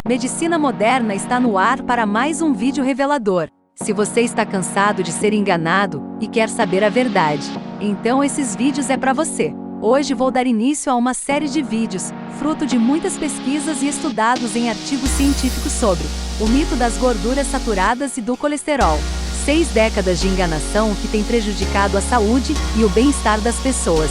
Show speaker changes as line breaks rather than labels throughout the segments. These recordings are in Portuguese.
Medicina Moderna está no ar para mais um vídeo revelador. Se você está cansado de ser enganado e quer saber a verdade, então esses vídeos é para você. Hoje vou dar início a uma série de vídeos, fruto de muitas pesquisas e estudados em artigos científicos sobre o mito das gorduras saturadas e do colesterol. 6 décadas de enganação que tem prejudicado a saúde e o bem-estar das pessoas.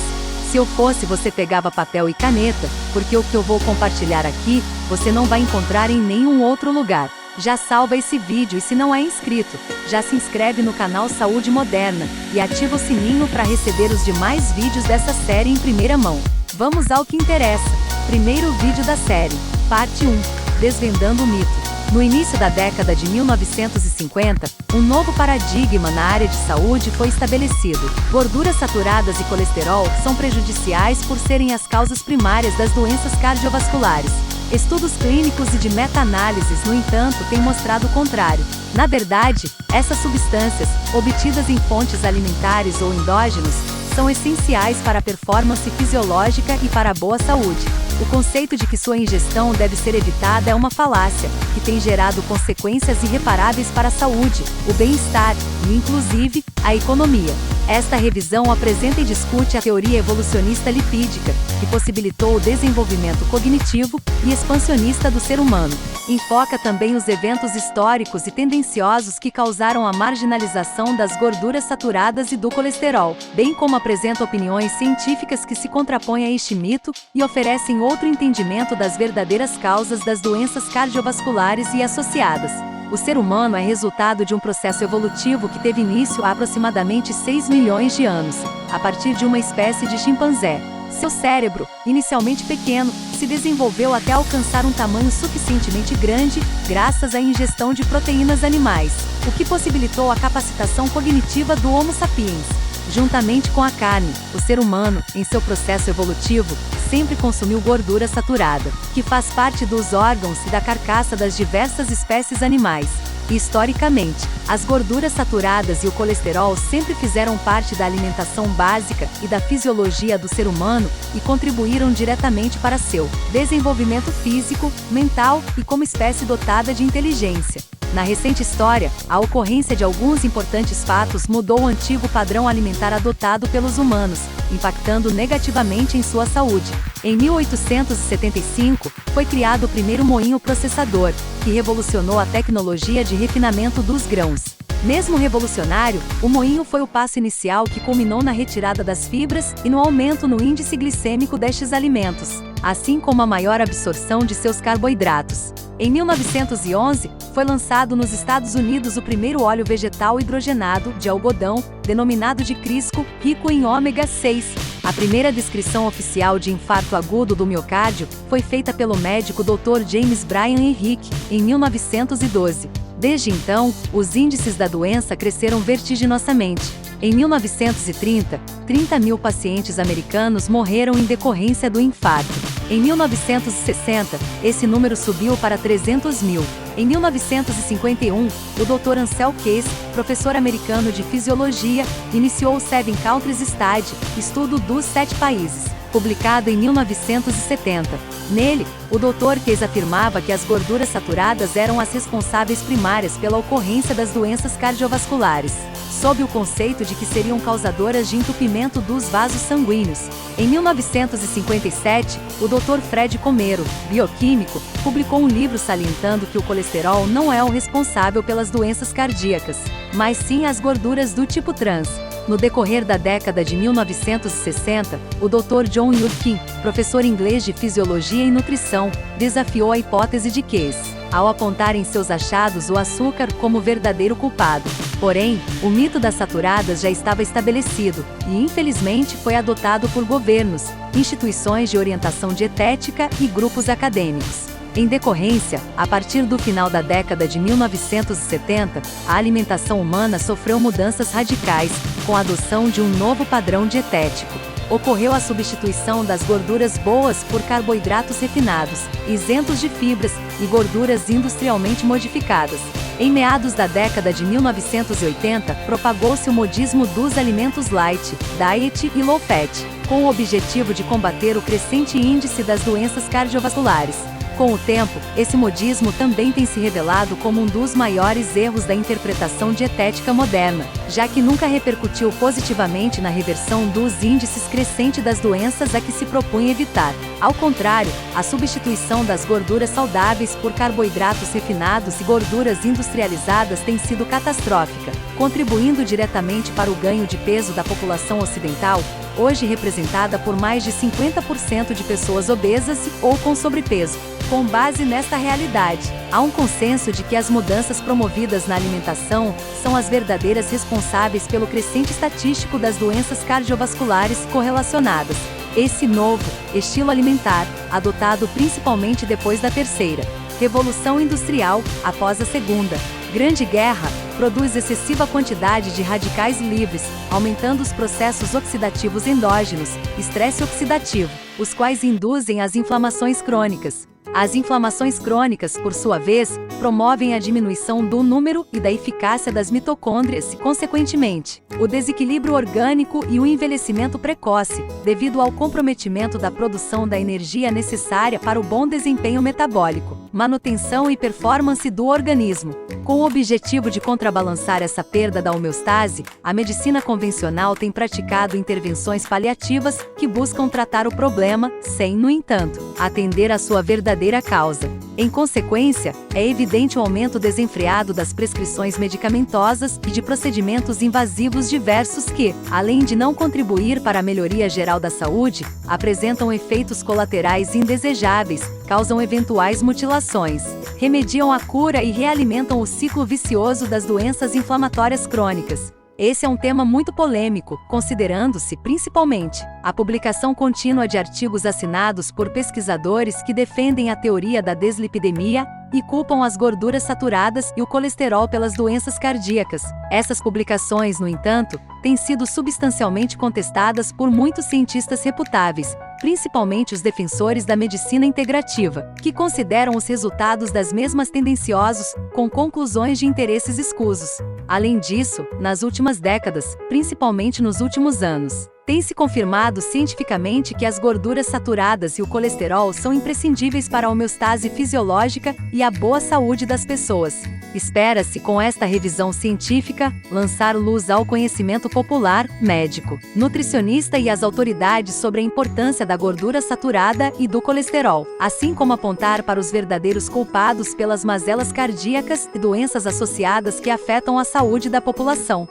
Se eu fosse, você pegava papel e caneta, porque o que eu vou compartilhar aqui, você não vai encontrar em nenhum outro lugar. Já salva esse vídeo e se não é inscrito, já se inscreve no canal Saúde Moderna e ativa o sininho para receber os demais vídeos dessa série em primeira mão. Vamos ao que interessa. Primeiro vídeo da série, parte 1, Desvendando o mito. No início da década de 1950, um novo paradigma na área de saúde foi estabelecido. Gorduras saturadas e colesterol são prejudiciais por serem as causas primárias das doenças cardiovasculares. Estudos clínicos e de meta-análises, no entanto, têm mostrado o contrário. Na verdade, essas substâncias, obtidas em fontes alimentares ou endógenos, são essenciais para a performance fisiológica e para a boa saúde. O conceito de que sua ingestão deve ser evitada é uma falácia, que tem gerado consequências irreparáveis para a saúde, o bem-estar e, inclusive, a economia. Esta revisão apresenta e discute a teoria evolucionista lipídica, que possibilitou o desenvolvimento cognitivo e expansionista do ser humano. Enfoca também os eventos históricos e tendenciosos que causaram a marginalização das gorduras saturadas e do colesterol, bem como apresenta opiniões científicas que se contrapõem a este mito e oferecem outro entendimento das verdadeiras causas das doenças cardiovasculares e associadas. O ser humano é resultado de um processo evolutivo que teve início há aproximadamente 6 milhões de anos, a partir de uma espécie de chimpanzé. Seu cérebro, inicialmente pequeno, se desenvolveu até alcançar um tamanho suficientemente grande, graças à ingestão de proteínas animais, o que possibilitou a capacitação cognitiva do Homo sapiens. Juntamente com a carne, o ser humano, em seu processo evolutivo, sempre consumiu gordura saturada, que faz parte dos órgãos e da carcaça das diversas espécies animais. Historicamente, as gorduras saturadas e o colesterol sempre fizeram parte da alimentação básica e da fisiologia do ser humano e contribuíram diretamente para seu desenvolvimento físico, mental e como espécie dotada de inteligência. Na recente história, a ocorrência de alguns importantes fatos mudou o antigo padrão alimentar adotado pelos humanos, impactando negativamente em sua saúde. Em 1875, foi criado o primeiro moinho processador, que revolucionou a tecnologia de refinamento dos grãos. Mesmo revolucionário, o moinho foi o passo inicial que culminou na retirada das fibras e no aumento no índice glicêmico destes alimentos, assim como a maior absorção de seus carboidratos. Em 1911, foi lançado nos Estados Unidos o primeiro óleo vegetal hidrogenado de algodão, denominado de Crisco, rico em ômega 6. A primeira descrição oficial de infarto agudo do miocárdio foi feita pelo médico Dr. James Bryan Henrique, em 1912. Desde então, os índices da doença cresceram vertiginosamente. Em 1930, 30 mil pacientes americanos morreram em decorrência do infarto. Em 1960, esse número subiu para 300 mil. Em 1951, o Dr. Ansel Keys, professor americano de fisiologia, iniciou o 7 Countries Study, estudo dos 7 países, publicado em 1970. Nele, o Dr. Keys afirmava que as gorduras saturadas eram as responsáveis primárias pela ocorrência das doenças cardiovasculares, sob o conceito de que seriam causadoras de entupimento dos vasos sanguíneos. Em 1957, o Dr. Fred Comero, bioquímico, publicou um livro salientando que o colesterol não é o responsável pelas doenças cardíacas, mas sim as gorduras do tipo trans. No decorrer da década de 1960, o Dr. John Yudkin, professor inglês de fisiologia e nutrição, desafiou a hipótese de Keys, ao apontar em seus achados o açúcar como verdadeiro culpado. Porém, o mito das saturadas já estava estabelecido e, infelizmente, foi adotado por governos, instituições de orientação dietética e grupos acadêmicos. Em decorrência, a partir do final da década de 1970, a alimentação humana sofreu mudanças radicais, com a adoção de um novo padrão dietético. Ocorreu a substituição das gorduras boas por carboidratos refinados, isentos de fibras, e gorduras industrialmente modificadas. Em meados da década de 1980, propagou-se o modismo dos alimentos light, diet e low fat, com o objetivo de combater o crescente índice das doenças cardiovasculares. Com o tempo, esse modismo também tem se revelado como um dos maiores erros da interpretação dietética moderna, já que nunca repercutiu positivamente na reversão dos índices crescentes das doenças a que se propõe evitar. Ao contrário, a substituição das gorduras saudáveis por carboidratos refinados e gorduras industrializadas tem sido catastrófica, contribuindo diretamente para o ganho de peso da população ocidental, hoje representada por mais de 50% de pessoas obesas ou com sobrepeso. Com base nesta realidade, há um consenso de que as mudanças promovidas na alimentação são as verdadeiras responsáveis pelo crescente estatístico das doenças cardiovasculares correlacionadas. Esse novo estilo alimentar, adotado principalmente depois da terceira Revolução Industrial, após a segunda Grande Guerra, produz excessiva quantidade de radicais livres, aumentando os processos oxidativos endógenos, estresse oxidativo, os quais induzem as inflamações crônicas. As inflamações crônicas, por sua vez, promovem a diminuição do número e da eficácia das mitocôndrias e, consequentemente, o desequilíbrio orgânico e o envelhecimento precoce, devido ao comprometimento da produção da energia necessária para o bom desempenho metabólico, manutenção e performance do organismo. Com o objetivo de contrabalançar essa perda da homeostase, a medicina convencional tem praticado intervenções paliativas que buscam tratar o problema, sem, no entanto, atender à sua verdadeira causa. Em consequência, é evidente o aumento desenfreado das prescrições medicamentosas e de procedimentos invasivos diversos que, além de não contribuir para a melhoria geral da saúde, apresentam efeitos colaterais indesejáveis, causam eventuais mutilações, remediam a cura e realimentam o ciclo vicioso das doenças inflamatórias crônicas. Esse é um tema muito polêmico, considerando-se, principalmente, a publicação contínua de artigos assinados por pesquisadores que defendem a teoria da deslipidemia e culpam as gorduras saturadas e o colesterol pelas doenças cardíacas. Essas publicações, no entanto, têm sido substancialmente contestadas por muitos cientistas reputáveis, principalmente os defensores da medicina integrativa, que consideram os resultados das mesmas tendenciosos, com conclusões de interesses escusos. Além disso, nas últimas décadas, principalmente nos últimos anos, tem-se confirmado cientificamente que as gorduras saturadas e o colesterol são imprescindíveis para a homeostase fisiológica e a boa saúde das pessoas. Espera-se, com esta revisão científica, lançar luz ao conhecimento popular, médico, nutricionista e às autoridades sobre a importância da gordura saturada e do colesterol, assim como apontar para os verdadeiros culpados pelas mazelas cardíacas e doenças associadas que afetam a saúde da população.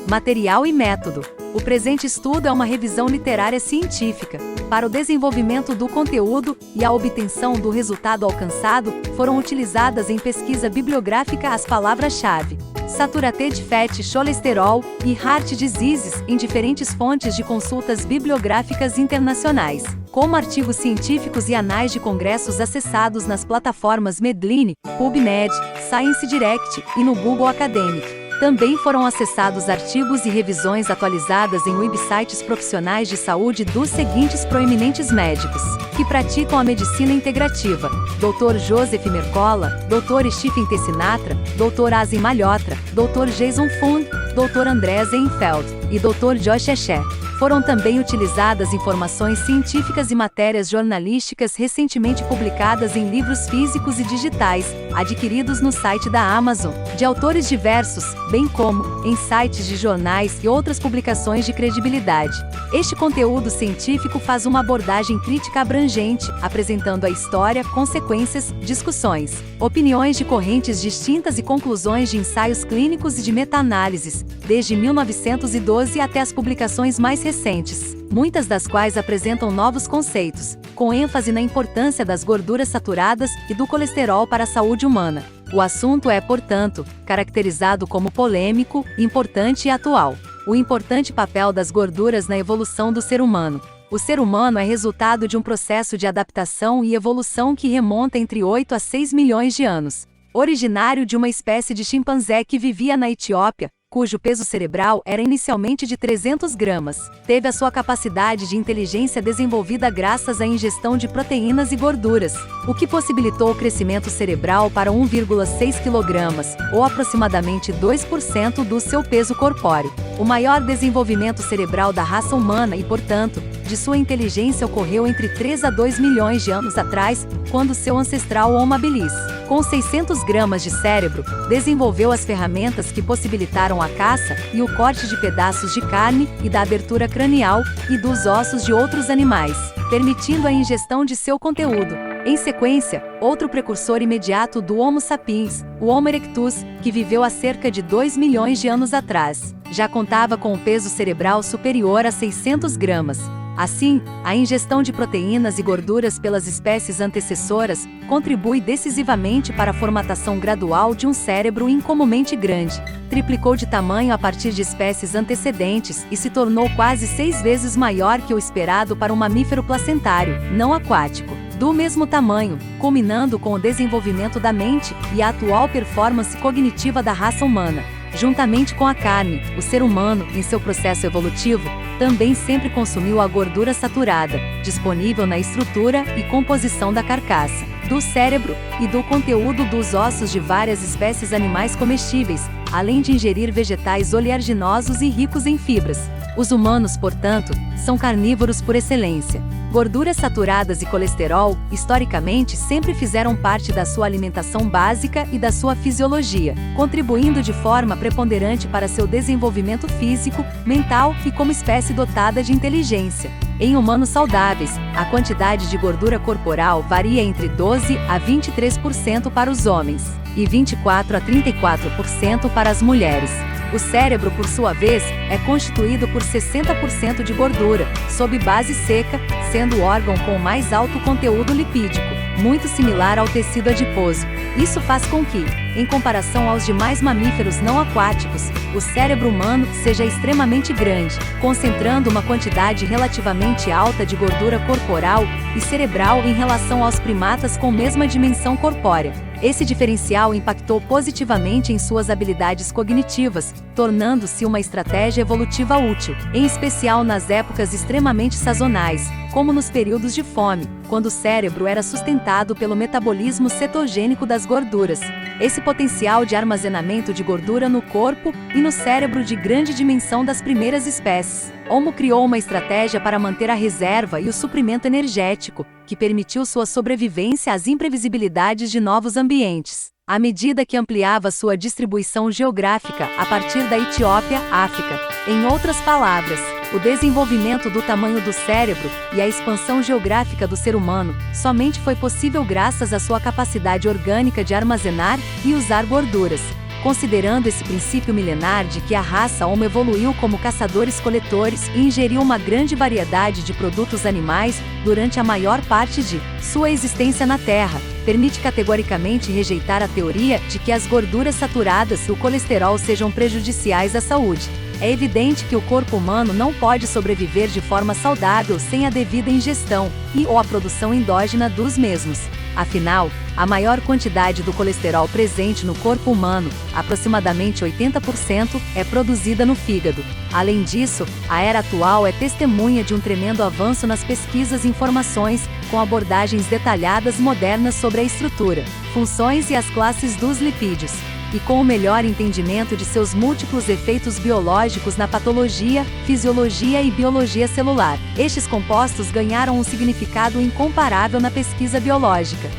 Material e método. O presente estudo é uma revisão literária científica. Para o desenvolvimento do conteúdo e a obtenção do resultado alcançado, foram utilizadas em pesquisa bibliográfica as palavras-chave Saturated Fat Cholesterol e Heart Diseases em diferentes fontes de consultas bibliográficas internacionais, como artigos científicos e anais de congressos acessados nas plataformas Medline, PubMed, Science Direct e no Google Academic. Também foram acessados artigos e revisões atualizadas em websites profissionais de saúde dos seguintes proeminentes médicos, que praticam a medicina integrativa: Dr. Joseph Mercola, Dr. Stephen T. Sinatra, Dr. Asim Malhotra, Dr. Jason Fund, Dr. André Seinfeld e Dr. Josh Escher. Foram também utilizadas informações científicas e matérias jornalísticas recentemente publicadas em livros físicos e digitais, adquiridos no site da Amazon, de autores diversos, bem como em sites de jornais e outras publicações de credibilidade. Este conteúdo científico faz uma abordagem crítica abrangente, apresentando a história, consequências, discussões, opiniões de correntes distintas e conclusões de ensaios clínicos e de meta-análises, desde 1912 até as publicações mais recentes, muitas das quais apresentam novos conceitos, com ênfase na importância das gorduras saturadas e do colesterol para a saúde humana. O assunto é, portanto, caracterizado como polêmico, importante e atual. O importante papel das gorduras na evolução do ser humano. O ser humano é resultado de um processo de adaptação e evolução que remonta entre 8 a 6 milhões de anos. Originário de uma espécie de chimpanzé que vivia na Etiópia, cujo peso cerebral era inicialmente de 300 gramas. Teve a sua capacidade de inteligência desenvolvida graças à ingestão de proteínas e gorduras, o que possibilitou o crescimento cerebral para 1,6 kg, ou aproximadamente 2% do seu peso corpóreo. O maior desenvolvimento cerebral da raça humana e, portanto, de sua inteligência ocorreu entre 3 a 2 milhões de anos atrás, quando seu ancestral Homo habilis, com 600 gramas de cérebro, desenvolveu as ferramentas que possibilitaram a caça e o corte de pedaços de carne e da abertura cranial e dos ossos de outros animais, permitindo a ingestão de seu conteúdo. Em sequência, outro precursor imediato do Homo sapiens, o Homo erectus, que viveu há cerca de 2 milhões de anos atrás, já contava com um peso cerebral superior a 600 gramas. Assim, a ingestão de proteínas e gorduras pelas espécies antecessoras contribui decisivamente para a formatação gradual de um cérebro incomumente grande. Triplicou de tamanho a partir de espécies antecedentes e se tornou quase 6 vezes maior que o esperado para um mamífero placentário, não aquático. Do mesmo tamanho, culminando com o desenvolvimento da mente e a atual performance cognitiva da raça humana. Juntamente com a carne, o ser humano, em seu processo evolutivo, também sempre consumiu a gordura saturada, disponível na estrutura e composição da carcaça, do cérebro e do conteúdo dos ossos de várias espécies animais comestíveis, além de ingerir vegetais oleaginosos e ricos em fibras. Os humanos, portanto, são carnívoros por excelência. Gorduras saturadas e colesterol, historicamente, sempre fizeram parte da sua alimentação básica e da sua fisiologia, contribuindo de forma preponderante para seu desenvolvimento físico, mental e como espécie dotada de inteligência. Em humanos saudáveis, a quantidade de gordura corporal varia entre 12 a 23% para os homens e 24 a 34% para as mulheres. O cérebro, por sua vez, é constituído por 60% de gordura, sob base seca, sendo o órgão com o mais alto conteúdo lipídico, muito similar ao tecido adiposo. Isso faz com que, em comparação aos demais mamíferos não aquáticos, o cérebro humano seja extremamente grande, concentrando uma quantidade relativamente alta de gordura corporal e cerebral em relação aos primatas com mesma dimensão corpórea. Esse diferencial impactou positivamente em suas habilidades cognitivas, tornando-se uma estratégia evolutiva útil, em especial nas épocas extremamente sazonais, como nos períodos de fome, quando o cérebro era sustentado pelo metabolismo cetogênico das gorduras. Esse potencial de armazenamento de gordura no corpo e no cérebro de grande dimensão das primeiras espécies. Homo criou uma estratégia para manter a reserva e o suprimento energético, que permitiu sua sobrevivência às imprevisibilidades de novos ambientes, à medida que ampliava sua distribuição geográfica a partir da Etiópia, África. Em outras palavras, o desenvolvimento do tamanho do cérebro e a expansão geográfica do ser humano somente foi possível graças à sua capacidade orgânica de armazenar e usar gorduras. Considerando esse princípio milenar de que a raça Homo evoluiu como caçadores-coletores e ingeriu uma grande variedade de produtos animais durante a maior parte de sua existência na Terra, permite categoricamente rejeitar a teoria de que as gorduras saturadas e o colesterol sejam prejudiciais à saúde. É evidente que o corpo humano não pode sobreviver de forma saudável sem a devida ingestão ou a produção endógena dos mesmos. Afinal, a maior quantidade do colesterol presente no corpo humano, aproximadamente 80%, é produzida no fígado. Além disso, a era atual é testemunha de um tremendo avanço nas pesquisas e informações, com abordagens detalhadas modernas sobre a estrutura, funções e as classes dos lipídios, e com o melhor entendimento de seus múltiplos efeitos biológicos na patologia, fisiologia e biologia celular. Estes compostos ganharam um significado incomparável na pesquisa biológica.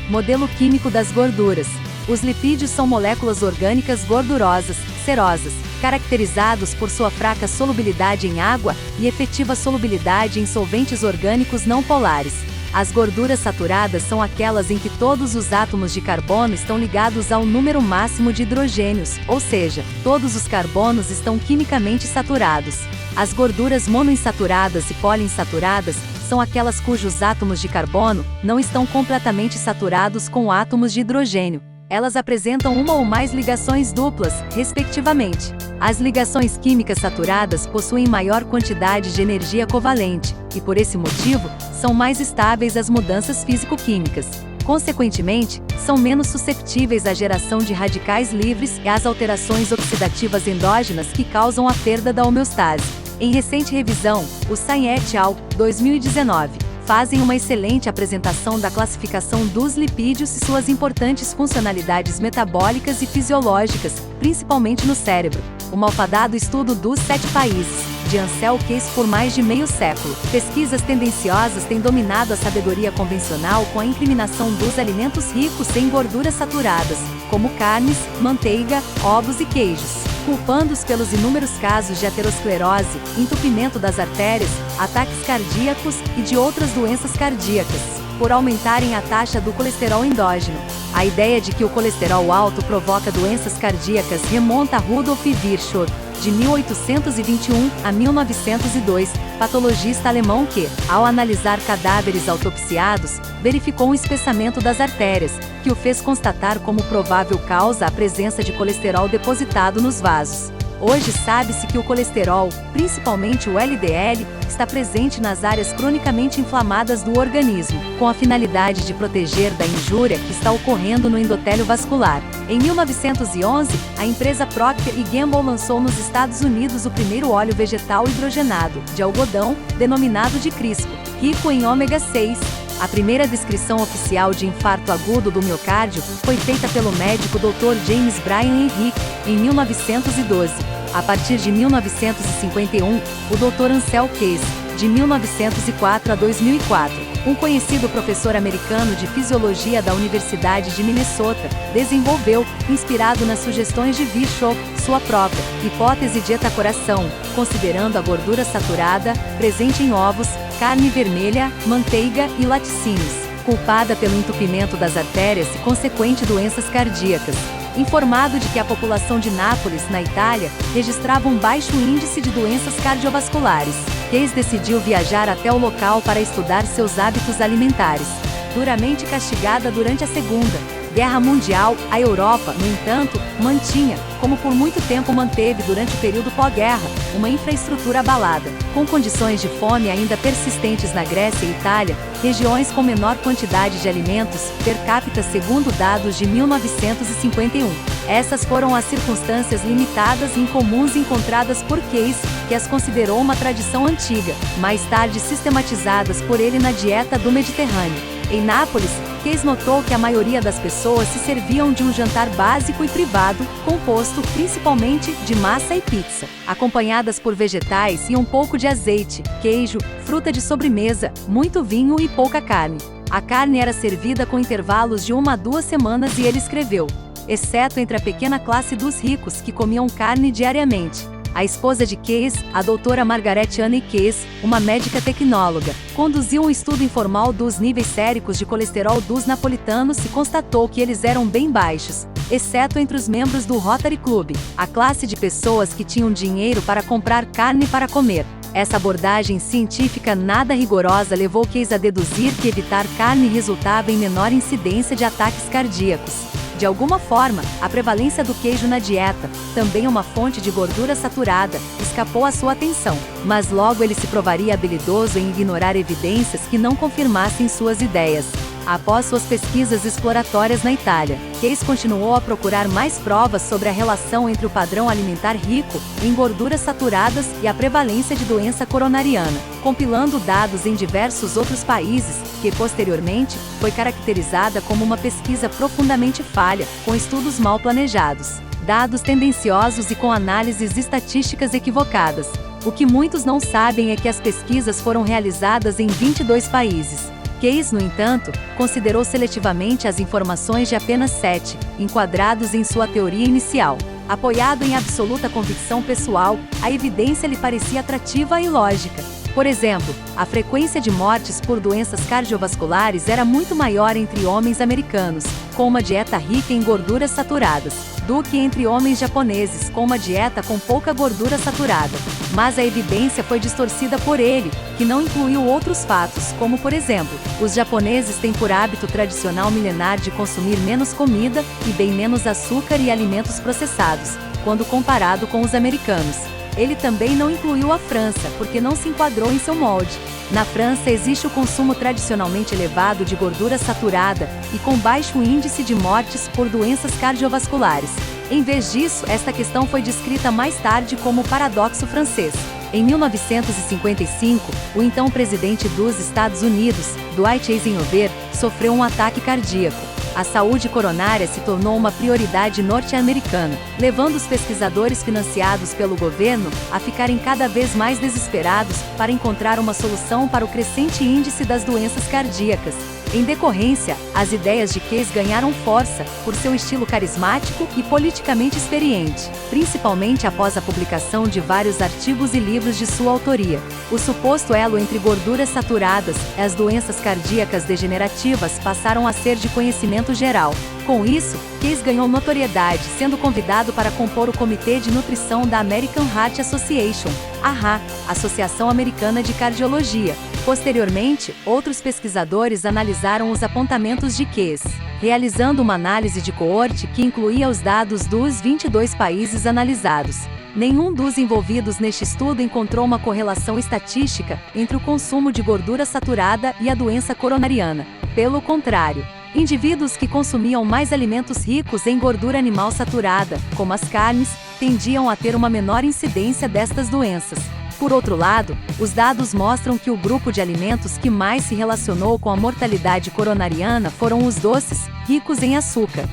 Modelo químico das gorduras. Os lipídios são moléculas orgânicas gordurosas, serosas, caracterizados por sua fraca solubilidade em água e efetiva solubilidade em solventes orgânicos não polares. As gorduras saturadas são aquelas em que todos os átomos de carbono estão ligados ao número máximo de hidrogênios, ou seja, todos os carbonos estão quimicamente saturados. As gorduras monoinsaturadas e poliinsaturadas são aquelas cujos átomos de carbono não estão completamente saturados com átomos de hidrogênio. Elas apresentam uma ou mais ligações duplas, respectivamente. As ligações químicas saturadas possuem maior quantidade de energia covalente, e por esse motivo, são mais estáveis às mudanças físico-químicas. Consequentemente, são menos susceptíveis à geração de radicais livres e às alterações oxidativas endógenas que causam a perda da homeostase. Em recente revisão, o Sain et al. 2019 fazem uma excelente apresentação da classificação dos lipídios e suas importantes funcionalidades metabólicas e fisiológicas, principalmente no cérebro. O malfadado estudo dos 7 países, de Ansel Keys por mais de meio século. Pesquisas tendenciosas têm dominado a sabedoria convencional com a incriminação dos alimentos ricos em gorduras saturadas, como carnes, manteiga, ovos e queijos, culpando-os pelos inúmeros casos de aterosclerose, entupimento das artérias, ataques cardíacos e de outras doenças cardíacas, por aumentarem a taxa do colesterol endógeno. A ideia de que o colesterol alto provoca doenças cardíacas remonta a Rudolf Virchow, de 1821 a 1902, patologista alemão que, ao analisar cadáveres autopsiados, verificou um espessamento das artérias, que o fez constatar como provável causa a presença de colesterol depositado nos vasos. Hoje sabe-se que o colesterol, principalmente o LDL, está presente nas áreas cronicamente inflamadas do organismo, com a finalidade de proteger da injúria que está ocorrendo no endotélio vascular. Em 1911, a empresa Procter & Gamble lançou nos Estados Unidos o primeiro óleo vegetal hidrogenado, de algodão, denominado de Crisco, rico em ômega 6. A primeira descrição oficial de infarto agudo do miocárdio foi feita pelo médico Dr. James Bryan Henrique, em 1912. A partir de 1951, o Dr. Ansel Keys, de 1904 a 2004, um conhecido professor americano de fisiologia da Universidade de Minnesota, desenvolveu, inspirado nas sugestões de Virchow, sua própria hipótese dieta-coração, considerando a gordura saturada, presente em ovos, carne vermelha, manteiga e laticínios, culpada pelo entupimento das artérias e consequente doenças cardíacas. Informado de que a população de Nápoles, na Itália, registrava um baixo índice de doenças cardiovasculares, Keys decidiu viajar até o local para estudar seus hábitos alimentares. Duramente castigada durante a Segunda Guerra Mundial, a Europa, no entanto, mantinha, como por muito tempo manteve durante o período pós-guerra, uma infraestrutura abalada. Com condições de fome ainda persistentes na Grécia e Itália, regiões com menor quantidade de alimentos per capita segundo dados de 1951. Essas foram as circunstâncias limitadas e incomuns encontradas por Keys, que as considerou uma tradição antiga, mais tarde sistematizadas por ele na dieta do Mediterrâneo. Em Nápoles, Keys notou que a maioria das pessoas se serviam de um jantar básico e privado, composto principalmente de massa e pizza, acompanhadas por vegetais e um pouco de azeite, queijo, fruta de sobremesa, muito vinho e pouca carne. A carne era servida com intervalos de 1 a 2 semanas e ele escreveu, exceto entre a pequena classe dos ricos que comiam carne diariamente. A esposa de Keys, a doutora Margaret Anne Keys, uma médica tecnóloga, conduziu um estudo informal dos níveis séricos de colesterol dos napolitanos e constatou que eles eram bem baixos, exceto entre os membros do Rotary Club, a classe de pessoas que tinham dinheiro para comprar carne para comer. Essa abordagem científica nada rigorosa levou Keys a deduzir que evitar carne resultava em menor incidência de ataques cardíacos. De alguma forma, a prevalência do queijo na dieta, também uma fonte de gordura saturada, escapou à sua atenção, mas logo ele se provaria habilidoso em ignorar evidências que não confirmassem suas ideias. Após suas pesquisas exploratórias na Itália, Keys continuou a procurar mais provas sobre a relação entre o padrão alimentar rico em gorduras saturadas e a prevalência de doença coronariana, compilando dados em diversos outros países, que posteriormente foi caracterizada como uma pesquisa profundamente falha, com estudos mal planejados, dados tendenciosos e com análises estatísticas equivocadas. O que muitos não sabem é que as pesquisas foram realizadas em 22 países. Keys, no entanto, considerou seletivamente as informações de apenas 7, enquadrados em sua teoria inicial. Apoiado em absoluta convicção pessoal, a evidência lhe parecia atrativa e lógica. Por exemplo, a frequência de mortes por doenças cardiovasculares era muito maior entre homens americanos, com uma dieta rica em gorduras saturadas, do que entre homens japoneses com uma dieta com pouca gordura saturada. Mas a evidência foi distorcida por ele, que não incluiu outros fatos, como por exemplo, os japoneses têm por hábito tradicional milenar de consumir menos comida e bem menos açúcar e alimentos processados, quando comparado com os americanos. Ele também não incluiu a França, porque não se enquadrou em seu molde. Na França existe o consumo tradicionalmente elevado de gordura saturada e com baixo índice de mortes por doenças cardiovasculares. Em vez disso, esta questão foi descrita mais tarde como o paradoxo francês. Em 1955, o então presidente dos Estados Unidos, Dwight Eisenhower, sofreu um ataque cardíaco. A saúde coronária se tornou uma prioridade norte-americana, levando os pesquisadores financiados pelo governo a ficarem cada vez mais desesperados para encontrar uma solução para o crescente índice das doenças cardíacas. Em decorrência, as ideias de Case ganharam força por seu estilo carismático e politicamente experiente, principalmente após a publicação de vários artigos e livros de sua autoria. O suposto elo entre gorduras saturadas e as doenças cardíacas degenerativas passaram a ser de conhecimento geral. Com isso, Case ganhou notoriedade, sendo convidado para compor o Comitê de Nutrição da American Heart Association, AHA, Associação Americana de Cardiologia. Posteriormente, outros pesquisadores analisaram os apontamentos de Case, realizando uma análise de coorte que incluía os dados dos 22 países analisados. Nenhum dos envolvidos neste estudo encontrou uma correlação estatística entre o consumo de gordura saturada e a doença coronariana. Pelo contrário, indivíduos que consumiam mais alimentos ricos em gordura animal saturada, como as carnes, tendiam a ter uma menor incidência destas doenças. Por outro lado, os dados mostram que o grupo de alimentos que mais se relacionou com a mortalidade coronariana foram os doces, ricos em açúcar.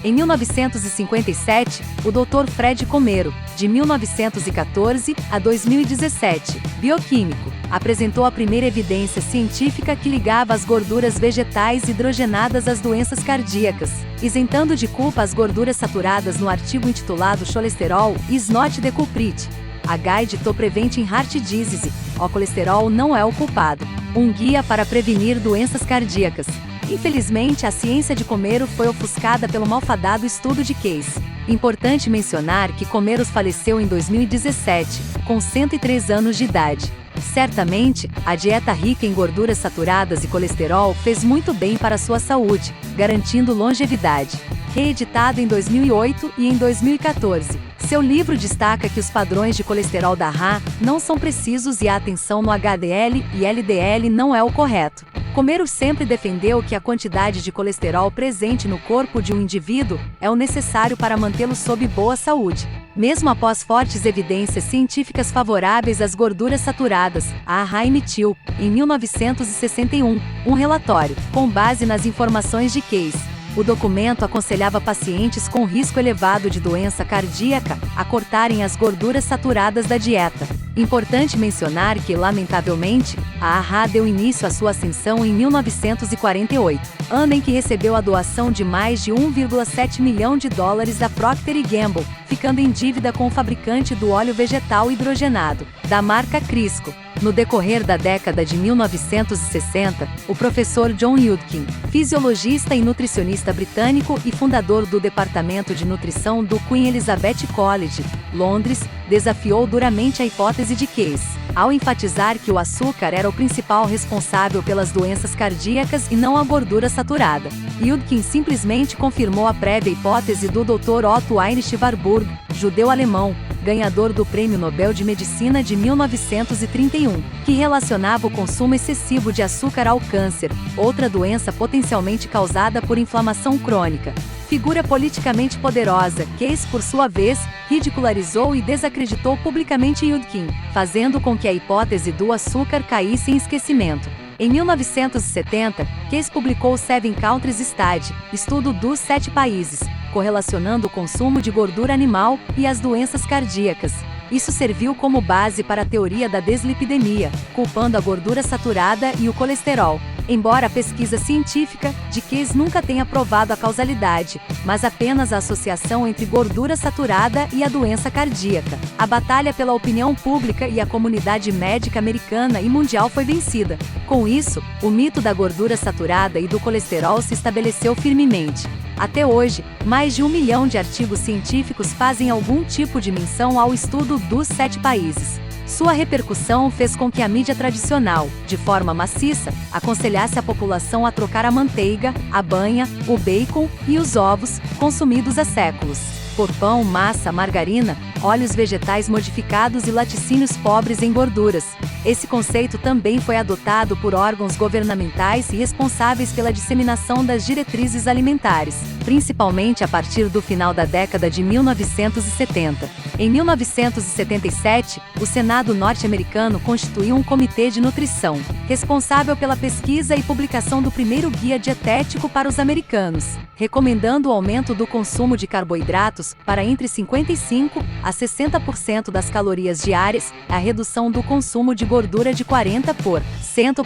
Em 1957, o Dr. Fred Comero, de 1914 a 2017, bioquímico, apresentou a primeira evidência científica que ligava as gorduras vegetais hidrogenadas às doenças cardíacas, isentando de culpa as gorduras saturadas no artigo intitulado Cholesterol is not the culprit. A Guide to Preventing Heart Disease, o colesterol não é o culpado. Um guia para prevenir doenças cardíacas. Infelizmente, a ciência de Comero foi ofuscada pelo malfadado estudo de Case. Importante mencionar que Comero faleceu em 2017, com 103 anos de idade. Certamente, a dieta rica em gorduras saturadas e colesterol fez muito bem para a sua saúde, garantindo longevidade. Reeditado em 2008 e em 2014. Seu livro destaca que os padrões de colesterol da AHA não são precisos e a atenção no HDL e LDL não é o correto. Comero sempre defendeu que a quantidade de colesterol presente no corpo de um indivíduo é o necessário para mantê-lo sob boa saúde. Mesmo após fortes evidências científicas favoráveis às gorduras saturadas, a AHA emitiu, em 1961, um relatório, com base nas informações de Case. O documento aconselhava pacientes com risco elevado de doença cardíaca a cortarem as gorduras saturadas da dieta. Importante mencionar que, lamentavelmente, a AHA deu início à sua ascensão em 1948, ano em que recebeu a doação de mais de 1,7 milhão de dólares da Procter & Gamble, ficando em dívida com o fabricante do óleo vegetal hidrogenado, da marca Crisco. No decorrer da década de 1960, o professor John Yudkin, fisiologista e nutricionista britânico e fundador do Departamento de Nutrição do Queen Elizabeth College, Londres, desafiou duramente a hipótese de Case, ao enfatizar que o açúcar era o principal responsável pelas doenças cardíacas e não a gordura saturada. Yudkin simplesmente confirmou a prévia hipótese do Dr. Otto Heinrich Warburg, judeu-alemão, ganhador do Prêmio Nobel de Medicina de 1931, que relacionava o consumo excessivo de açúcar ao câncer, outra doença potencialmente causada por inflamação crônica. Figura politicamente poderosa, Case, por sua vez, ridicularizou e desacreditou publicamente Yudkin, fazendo com que a hipótese do açúcar caísse em esquecimento. Em 1970, Case publicou o Seven Countries Study, estudo dos 7 países, correlacionando o consumo de gordura animal e as doenças cardíacas. Isso serviu como base para a teoria da deslipidemia, culpando a gordura saturada e o colesterol. Embora a pesquisa científica de Case nunca tenha provado a causalidade, mas apenas a associação entre gordura saturada e a doença cardíaca. A batalha pela opinião pública e a comunidade médica americana e mundial foi vencida. Com isso, o mito da gordura saturada e do colesterol se estabeleceu firmemente. Até hoje, mais de 1 milhão de artigos científicos fazem algum tipo de menção ao estudo dos 7 países. Sua repercussão fez com que a mídia tradicional, de forma maciça, aconselhasse a população a trocar a manteiga, a banha, o bacon e os ovos, consumidos há séculos. por pão, massa, margarina, óleos vegetais modificados e laticínios pobres em gorduras. Esse conceito também foi adotado por órgãos governamentais e responsáveis pela disseminação das diretrizes alimentares, principalmente a partir do final da década de 1970. Em 1977, o Senado norte-americano constituiu um comitê de nutrição, responsável pela pesquisa e publicação do primeiro guia dietético para os americanos, recomendando o aumento do consumo de carboidratos para entre 55% a 60% das calorias diárias, a redução do consumo de gordura de 40%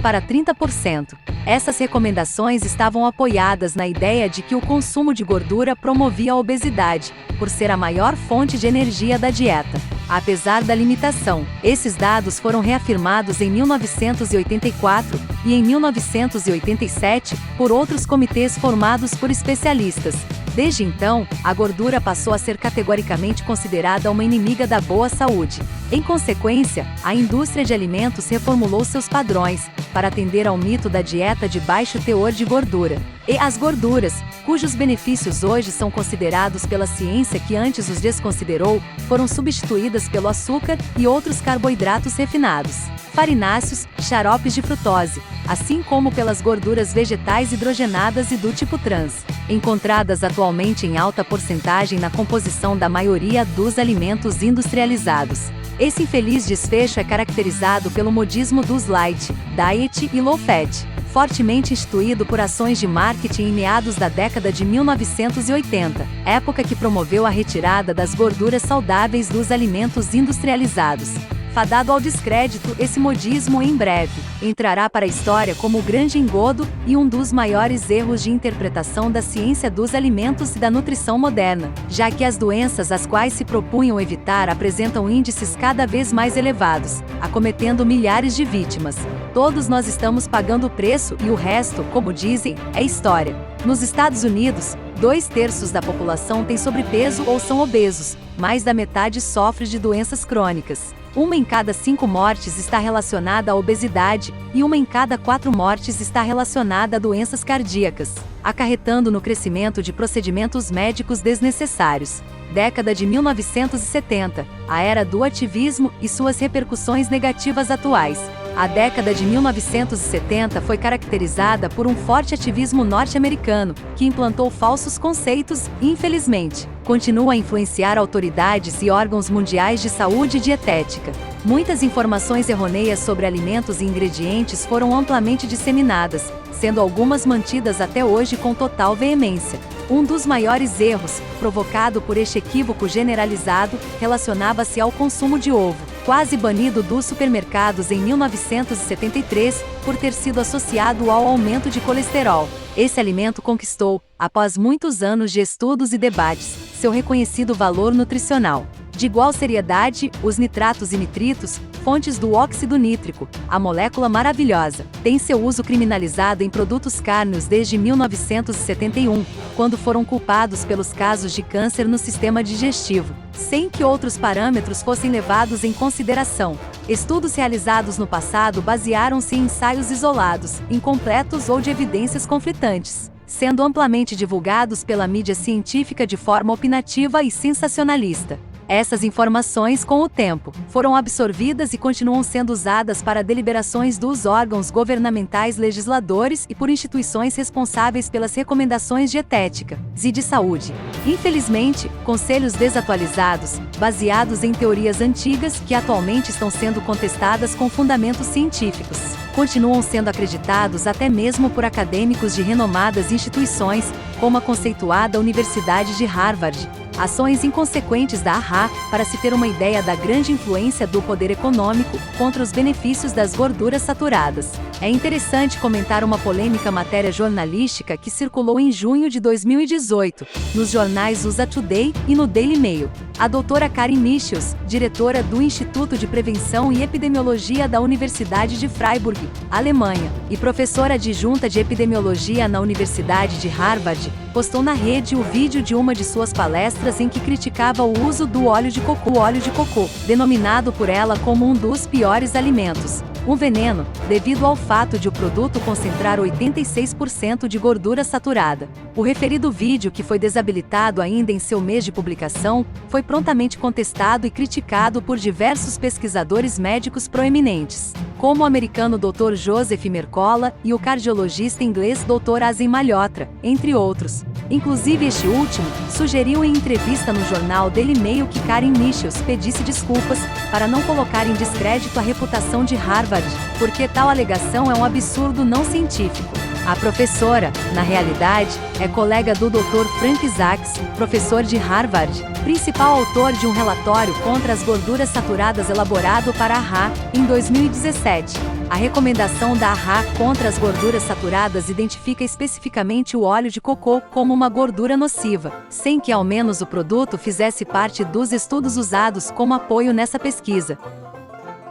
para 30%. Essas recomendações estavam apoiadas na ideia de que o consumo de gordura promovia a obesidade, por ser a maior fonte de energia da dieta. Apesar da limitação, esses dados foram reafirmados em 1984 e em 1987 por outros comitês formados por especialistas. Desde então, a gordura passou a ser categoricamente considerada uma inimiga da boa saúde. Em consequência, a indústria de alimentos reformulou seus padrões para atender ao mito da dieta de baixo teor de gordura. E as gorduras, cujos benefícios hoje são considerados pela ciência que antes os desconsiderou, foram substituídas pelo açúcar e outros carboidratos refinados, farináceos, xaropes de frutose, assim como pelas gorduras vegetais hidrogenadas e do tipo trans, encontradas atualmente em alta porcentagem na composição da maioria dos alimentos industrializados. Esse infeliz desfecho é caracterizado pelo modismo dos light, diet e low fat, fortemente instituído por ações de marketing em meados da década de 1980, época que promoveu a retirada das gorduras saudáveis dos alimentos industrializados. Fadado ao descrédito, esse modismo em breve entrará para a história como o grande engodo e um dos maiores erros de interpretação da ciência dos alimentos e da nutrição moderna, já que as doenças às quais se propunham evitar apresentam índices cada vez mais elevados, acometendo milhares de vítimas. Todos nós estamos pagando o preço e o resto, como dizem, é história. Nos Estados Unidos, 2/3 da população tem sobrepeso ou são obesos, mais da metade sofre de doenças crônicas. 1 em cada 5 mortes está relacionada à obesidade e 1 em cada 4 mortes está relacionada a doenças cardíacas, acarretando no crescimento de procedimentos médicos desnecessários. Década de 1970, a era do ativismo e suas repercussões negativas atuais. A década de 1970 foi caracterizada por um forte ativismo norte-americano, que implantou falsos conceitos e, infelizmente, continua a influenciar autoridades e órgãos mundiais de saúde e dietética. Muitas informações errôneas sobre alimentos e ingredientes foram amplamente disseminadas, sendo algumas mantidas até hoje com total veemência. Um dos maiores erros, provocado por este equívoco generalizado, relacionava-se ao consumo de ovo, quase banido dos supermercados em 1973 por ter sido associado ao aumento de colesterol. Esse alimento conquistou, após muitos anos de estudos e debates, seu reconhecido valor nutricional. De igual seriedade, os nitratos e nitritos, fontes do óxido nítrico, a molécula maravilhosa, têm seu uso criminalizado em produtos cárneos desde 1971, quando foram culpados pelos casos de câncer no sistema digestivo, sem que outros parâmetros fossem levados em consideração. Estudos realizados no passado basearam-se em ensaios isolados, incompletos ou de evidências conflitantes, sendo amplamente divulgados pela mídia científica de forma opinativa e sensacionalista. Essas informações, com o tempo, foram absorvidas e continuam sendo usadas para deliberações dos órgãos governamentais legisladores e por instituições responsáveis pelas recomendações dietéticas e de saúde. Infelizmente, conselhos desatualizados, baseados em teorias antigas que atualmente estão sendo contestadas com fundamentos científicos, continuam sendo acreditados até mesmo por acadêmicos de renomadas instituições, como a conceituada Universidade de Harvard. Ações inconsequentes da AHA, para se ter uma ideia da grande influência do poder econômico contra os benefícios das gorduras saturadas. É interessante comentar uma polêmica matéria jornalística que circulou em junho de 2018, nos jornais USA Today e no Daily Mail. A doutora Karin Michels, diretora do Instituto de Prevenção e Epidemiologia da Universidade de Freiburg, Alemanha, e professora adjunta de Epidemiologia na Universidade de Harvard, postou na rede o vídeo de uma de suas palestras em que criticava o uso do óleo de cocô, denominado por ela como um dos piores alimentos. um veneno, devido ao fato de o produto concentrar 86% de gordura saturada. O referido vídeo, que foi desabilitado ainda em seu mês de publicação, foi prontamente contestado e criticado por diversos pesquisadores médicos proeminentes, como o americano Dr. Joseph Mercola e o cardiologista inglês Dr. Asim Malhotra, entre outros. Inclusive, este último sugeriu em entrevista no jornal Daily Mail que Karen Michels pedisse desculpas para não colocar em descrédito a reputação de Harvard, porque tal alegação é um absurdo não científico. A professora, na realidade, é colega do Dr. Frank Zaks, professor de Harvard, principal autor de um relatório contra as gorduras saturadas elaborado para a AHA, em 2017. A recomendação da AHA contra as gorduras saturadas identifica especificamente o óleo de cocô como uma gordura nociva, sem que ao menos o produto fizesse parte dos estudos usados como apoio nessa pesquisa.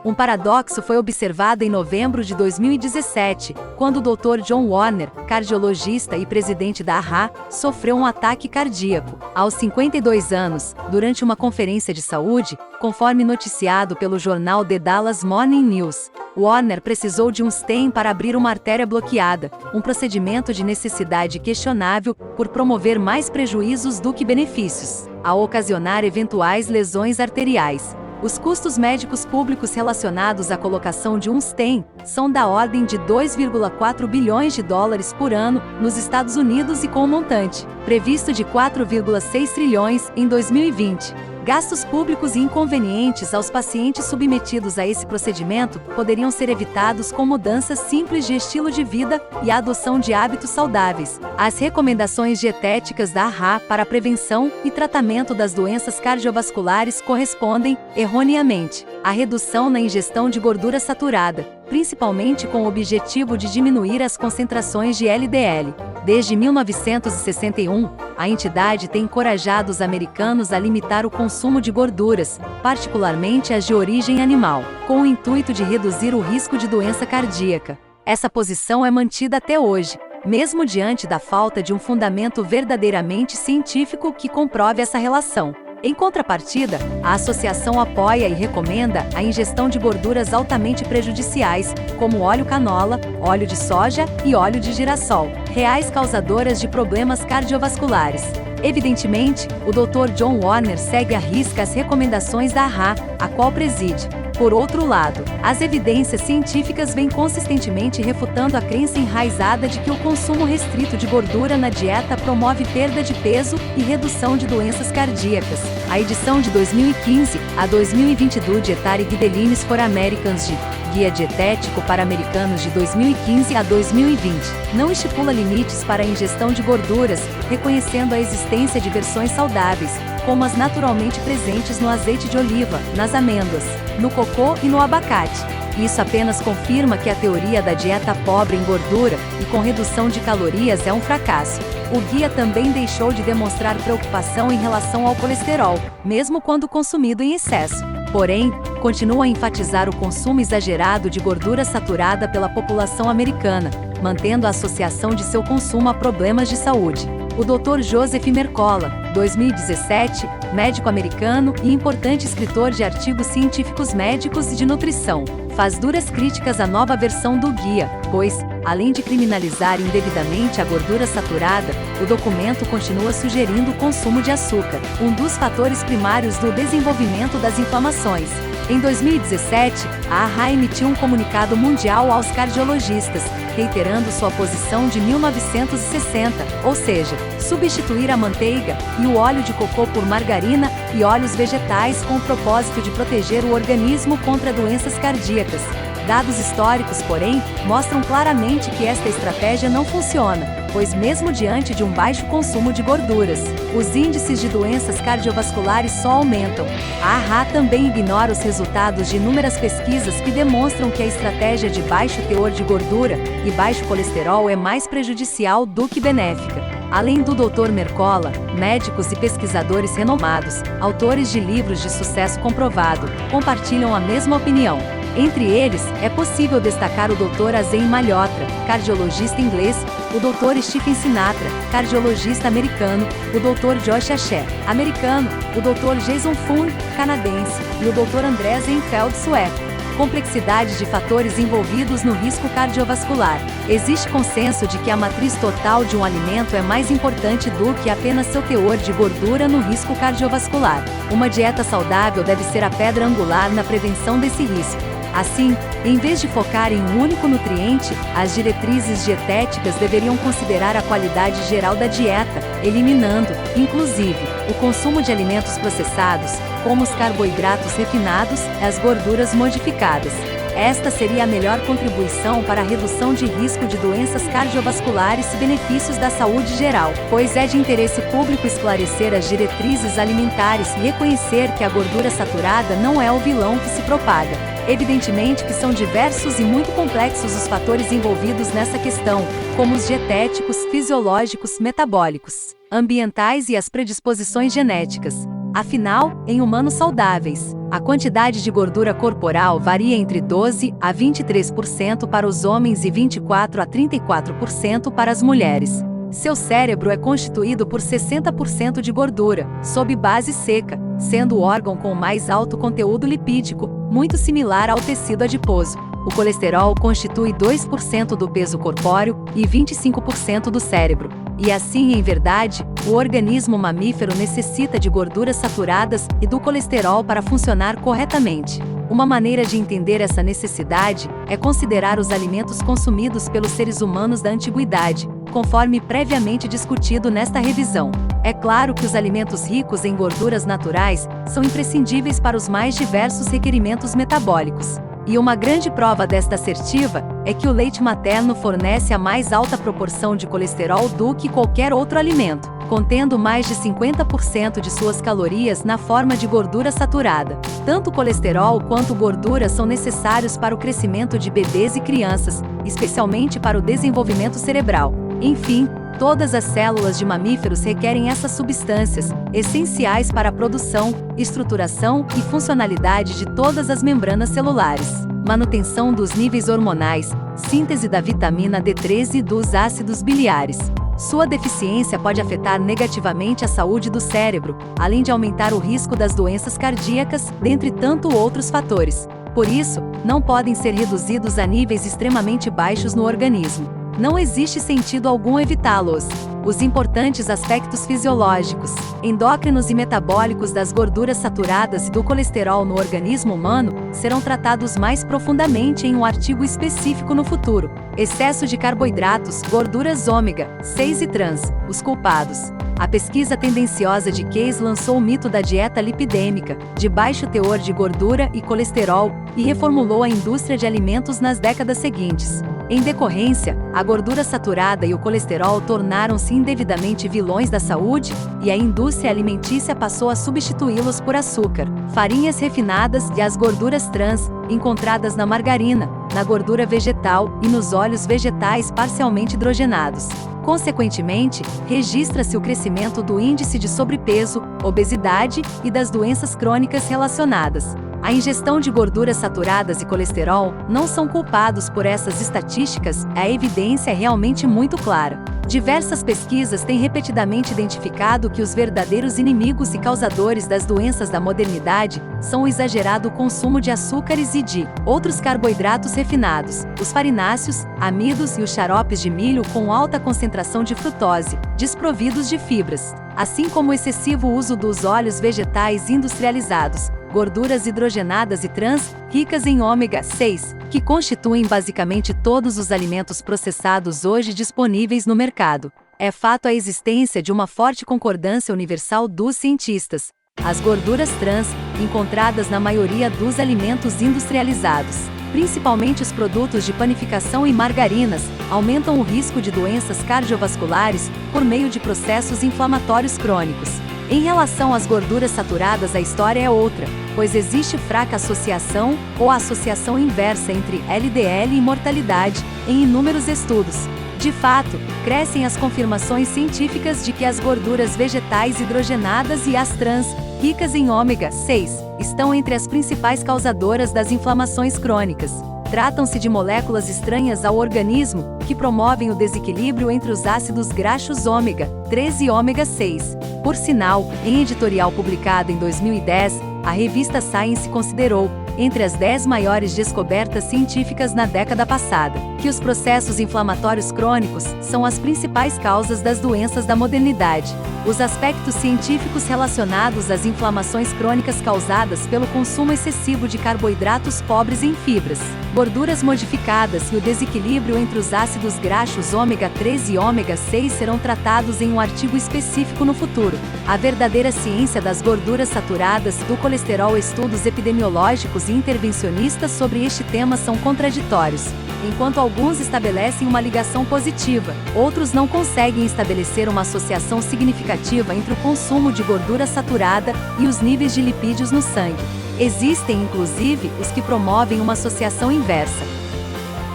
Um paradoxo foi observado em novembro de 2017, quando o Dr. John Warner, cardiologista e presidente da AHA, sofreu um ataque cardíaco, aos 52 anos, durante uma conferência de saúde, conforme noticiado pelo jornal The Dallas Morning News. Warner precisou de um stent para abrir uma artéria bloqueada, um procedimento de necessidade questionável por promover mais prejuízos do que benefícios, ao ocasionar eventuais lesões arteriais. Os custos médicos públicos relacionados à colocação de um stent são da ordem de 2,4 bilhões de dólares por ano nos Estados Unidos e com um montante previsto de 4,6 trilhões em 2020. Gastos públicos e inconvenientes aos pacientes submetidos a esse procedimento poderiam ser evitados com mudanças simples de estilo de vida e a adoção de hábitos saudáveis. As recomendações dietéticas da AHA para a prevenção e tratamento das doenças cardiovasculares correspondem, erroneamente, à redução na ingestão de gordura saturada, principalmente com o objetivo de diminuir as concentrações de LDL. Desde 1961, a entidade tem encorajado os americanos a limitar o consumo de gorduras, particularmente as de origem animal, com o intuito de reduzir o risco de doença cardíaca. Essa posição é mantida até hoje, mesmo diante da falta de um fundamento verdadeiramente científico que comprove essa relação. Em contrapartida, a associação apoia e recomenda a ingestão de gorduras altamente prejudiciais, como óleo canola, óleo de soja e óleo de girassol, reais causadoras de problemas cardiovasculares. Evidentemente, o Dr. John Warner segue à risca as recomendações da AHA, a qual preside. Por outro lado, as evidências científicas vêm consistentemente refutando a crença enraizada de que o consumo restrito de gordura na dieta promove perda de peso e redução de doenças cardíacas. A edição de 2015 a 2020 do Dietary Guidelines for Americans de Guia Dietético para Americanos de 2015 a 2020 não estipula limites para a ingestão de gorduras, reconhecendo a existência de versões saudáveis, como as naturalmente presentes no azeite de oliva, nas amêndoas, no cocô e no abacate. Isso apenas confirma que a teoria da dieta pobre em gordura e com redução de calorias é um fracasso. O guia também deixou de demonstrar preocupação em relação ao colesterol, mesmo quando consumido em excesso. Porém, continua a enfatizar o consumo exagerado de gordura saturada pela população americana, mantendo a associação de seu consumo a problemas de saúde. O Dr. Joseph Mercola, 2017, médico americano e importante escritor de artigos científicos médicos e de nutrição, faz duras críticas à nova versão do guia, pois, além de criminalizar indevidamente a gordura saturada, o documento continua sugerindo o consumo de açúcar, um dos fatores primários do desenvolvimento das inflamações. Em 2017, a AHA emitiu um comunicado mundial aos cardiologistas, reiterando sua posição de 1960, ou seja, substituir a manteiga e o óleo de cocô por margarina e óleos vegetais com o propósito de proteger o organismo contra doenças cardíacas. Dados históricos, porém, mostram claramente que esta estratégia não funciona, pois mesmo diante de um baixo consumo de gorduras, os índices de doenças cardiovasculares só aumentam. A AHA também ignora os resultados de inúmeras pesquisas que demonstram que a estratégia de baixo teor de gordura e baixo colesterol é mais prejudicial do que benéfica. Além do Dr. Mercola, médicos e pesquisadores renomados, autores de livros de sucesso comprovado, compartilham a mesma opinião. Entre eles, é possível destacar o Dr. Asim Malhotra, cardiologista inglês, o Dr. Stephen Sinatra, cardiologista americano, o Dr. Josh Asher, americano, o Dr. Jason Fung, canadense, e o Dr. André Zenfeld, sueco. Complexidade de fatores envolvidos no risco cardiovascular. Existe consenso de que a matriz total de um alimento é mais importante do que apenas seu teor de gordura no risco cardiovascular. Uma dieta saudável deve ser a pedra angular na prevenção desse risco. Assim, em vez de focar em um único nutriente, as diretrizes dietéticas deveriam considerar a qualidade geral da dieta, eliminando, inclusive, o consumo de alimentos processados, como os carboidratos refinados e as gorduras modificadas. Esta seria a melhor contribuição para a redução de risco de doenças cardiovasculares e benefícios da saúde geral, pois é de interesse público esclarecer as diretrizes alimentares e reconhecer que a gordura saturada não é o vilão que se propaga. Evidentemente que são diversos e muito complexos os fatores envolvidos nessa questão, como os dietéticos, fisiológicos, metabólicos, ambientais e as predisposições genéticas. Afinal, em humanos saudáveis, a quantidade de gordura corporal varia entre 12 a 23% para os homens e 24 a 34% para as mulheres. Seu cérebro é constituído por 60% de gordura, sob base seca, sendo o órgão com mais alto conteúdo lipídico, muito similar ao tecido adiposo. O colesterol constitui 2% do peso corpóreo e 25% do cérebro. E assim, em verdade, o organismo mamífero necessita de gorduras saturadas e do colesterol para funcionar corretamente. Uma maneira de entender essa necessidade é considerar os alimentos consumidos pelos seres humanos da antiguidade, conforme previamente discutido nesta revisão. É claro que os alimentos ricos em gorduras naturais são imprescindíveis para os mais diversos requerimentos metabólicos. E uma grande prova desta assertiva é que o leite materno fornece a mais alta proporção de colesterol do que qualquer outro alimento, contendo mais de 50% de suas calorias na forma de gordura saturada. Tanto colesterol quanto gordura são necessários para o crescimento de bebês e crianças, especialmente para o desenvolvimento cerebral. Enfim, todas as células de mamíferos requerem essas substâncias, essenciais para a produção, estruturação e funcionalidade de todas as membranas celulares, manutenção dos níveis hormonais, síntese da vitamina D3 e dos ácidos biliares. Sua deficiência pode afetar negativamente a saúde do cérebro, além de aumentar o risco das doenças cardíacas, dentre tanto outros fatores. Por isso, não podem ser reduzidos a níveis extremamente baixos no organismo. Não existe sentido algum evitá-los. Os importantes aspectos fisiológicos, endócrinos e metabólicos das gorduras saturadas e do colesterol no organismo humano serão tratados mais profundamente em um artigo específico no futuro. Excesso de carboidratos, gorduras ômega 6 e trans, os culpados. A pesquisa tendenciosa de Case lançou o mito da dieta lipidêmica, de baixo teor de gordura e colesterol, e reformulou a indústria de alimentos nas décadas seguintes. Em decorrência, a gordura saturada e o colesterol tornaram-se indevidamente vilões da saúde, e a indústria alimentícia passou a substituí-los por açúcar, farinhas refinadas e as gorduras trans, encontradas na margarina, na gordura vegetal e nos óleos vegetais parcialmente hidrogenados. Consequentemente, registra-se o crescimento do índice de sobrepeso, obesidade e das doenças crônicas relacionadas. A ingestão de gorduras saturadas e colesterol não são culpados por essas estatísticas, a evidência é realmente muito clara. Diversas pesquisas têm repetidamente identificado que os verdadeiros inimigos e causadores das doenças da modernidade são o exagerado consumo de açúcares e de outros carboidratos refinados, os farináceos, amidos e os xaropes de milho com alta concentração de frutose, desprovidos de fibras, assim como o excessivo uso dos óleos vegetais industrializados, gorduras hidrogenadas e trans, ricas em ômega 6, que constituem basicamente todos os alimentos processados hoje disponíveis no mercado. É fato a existência de uma forte concordância universal dos cientistas. As gorduras trans, encontradas na maioria dos alimentos industrializados, principalmente os produtos de panificação e margarinas, aumentam o risco de doenças cardiovasculares por meio de processos inflamatórios crônicos. Em relação às gorduras saturadas, a história é outra, pois existe fraca associação ou associação inversa entre LDL e mortalidade em inúmeros estudos. De fato, crescem as confirmações científicas de que as gorduras vegetais hidrogenadas e as trans, ricas em ômega 6, estão entre as principais causadoras das inflamações crônicas. Tratam-se de moléculas estranhas ao organismo, que promovem o desequilíbrio entre os ácidos graxos ômega 3 e ômega 6. Por sinal, em editorial publicado em 2010, a revista Science considerou entre as 10 maiores descobertas científicas na década passada, que os processos inflamatórios crônicos são as principais causas das doenças da modernidade. Os aspectos científicos relacionados às inflamações crônicas causadas pelo consumo excessivo de carboidratos pobres em fibras, gorduras modificadas e o desequilíbrio entre os ácidos graxos ômega 3 e ômega 6 serão tratados em um artigo específico no futuro. A verdadeira ciência das gorduras saturadas, do colesterol. Estudos epidemiológicos e intervencionistas sobre este tema são contraditórios. Enquanto alguns estabelecem uma ligação positiva, outros não conseguem estabelecer uma associação significativa entre o consumo de gordura saturada e os níveis de lipídios no sangue. Existem, inclusive, os que promovem uma associação inversa.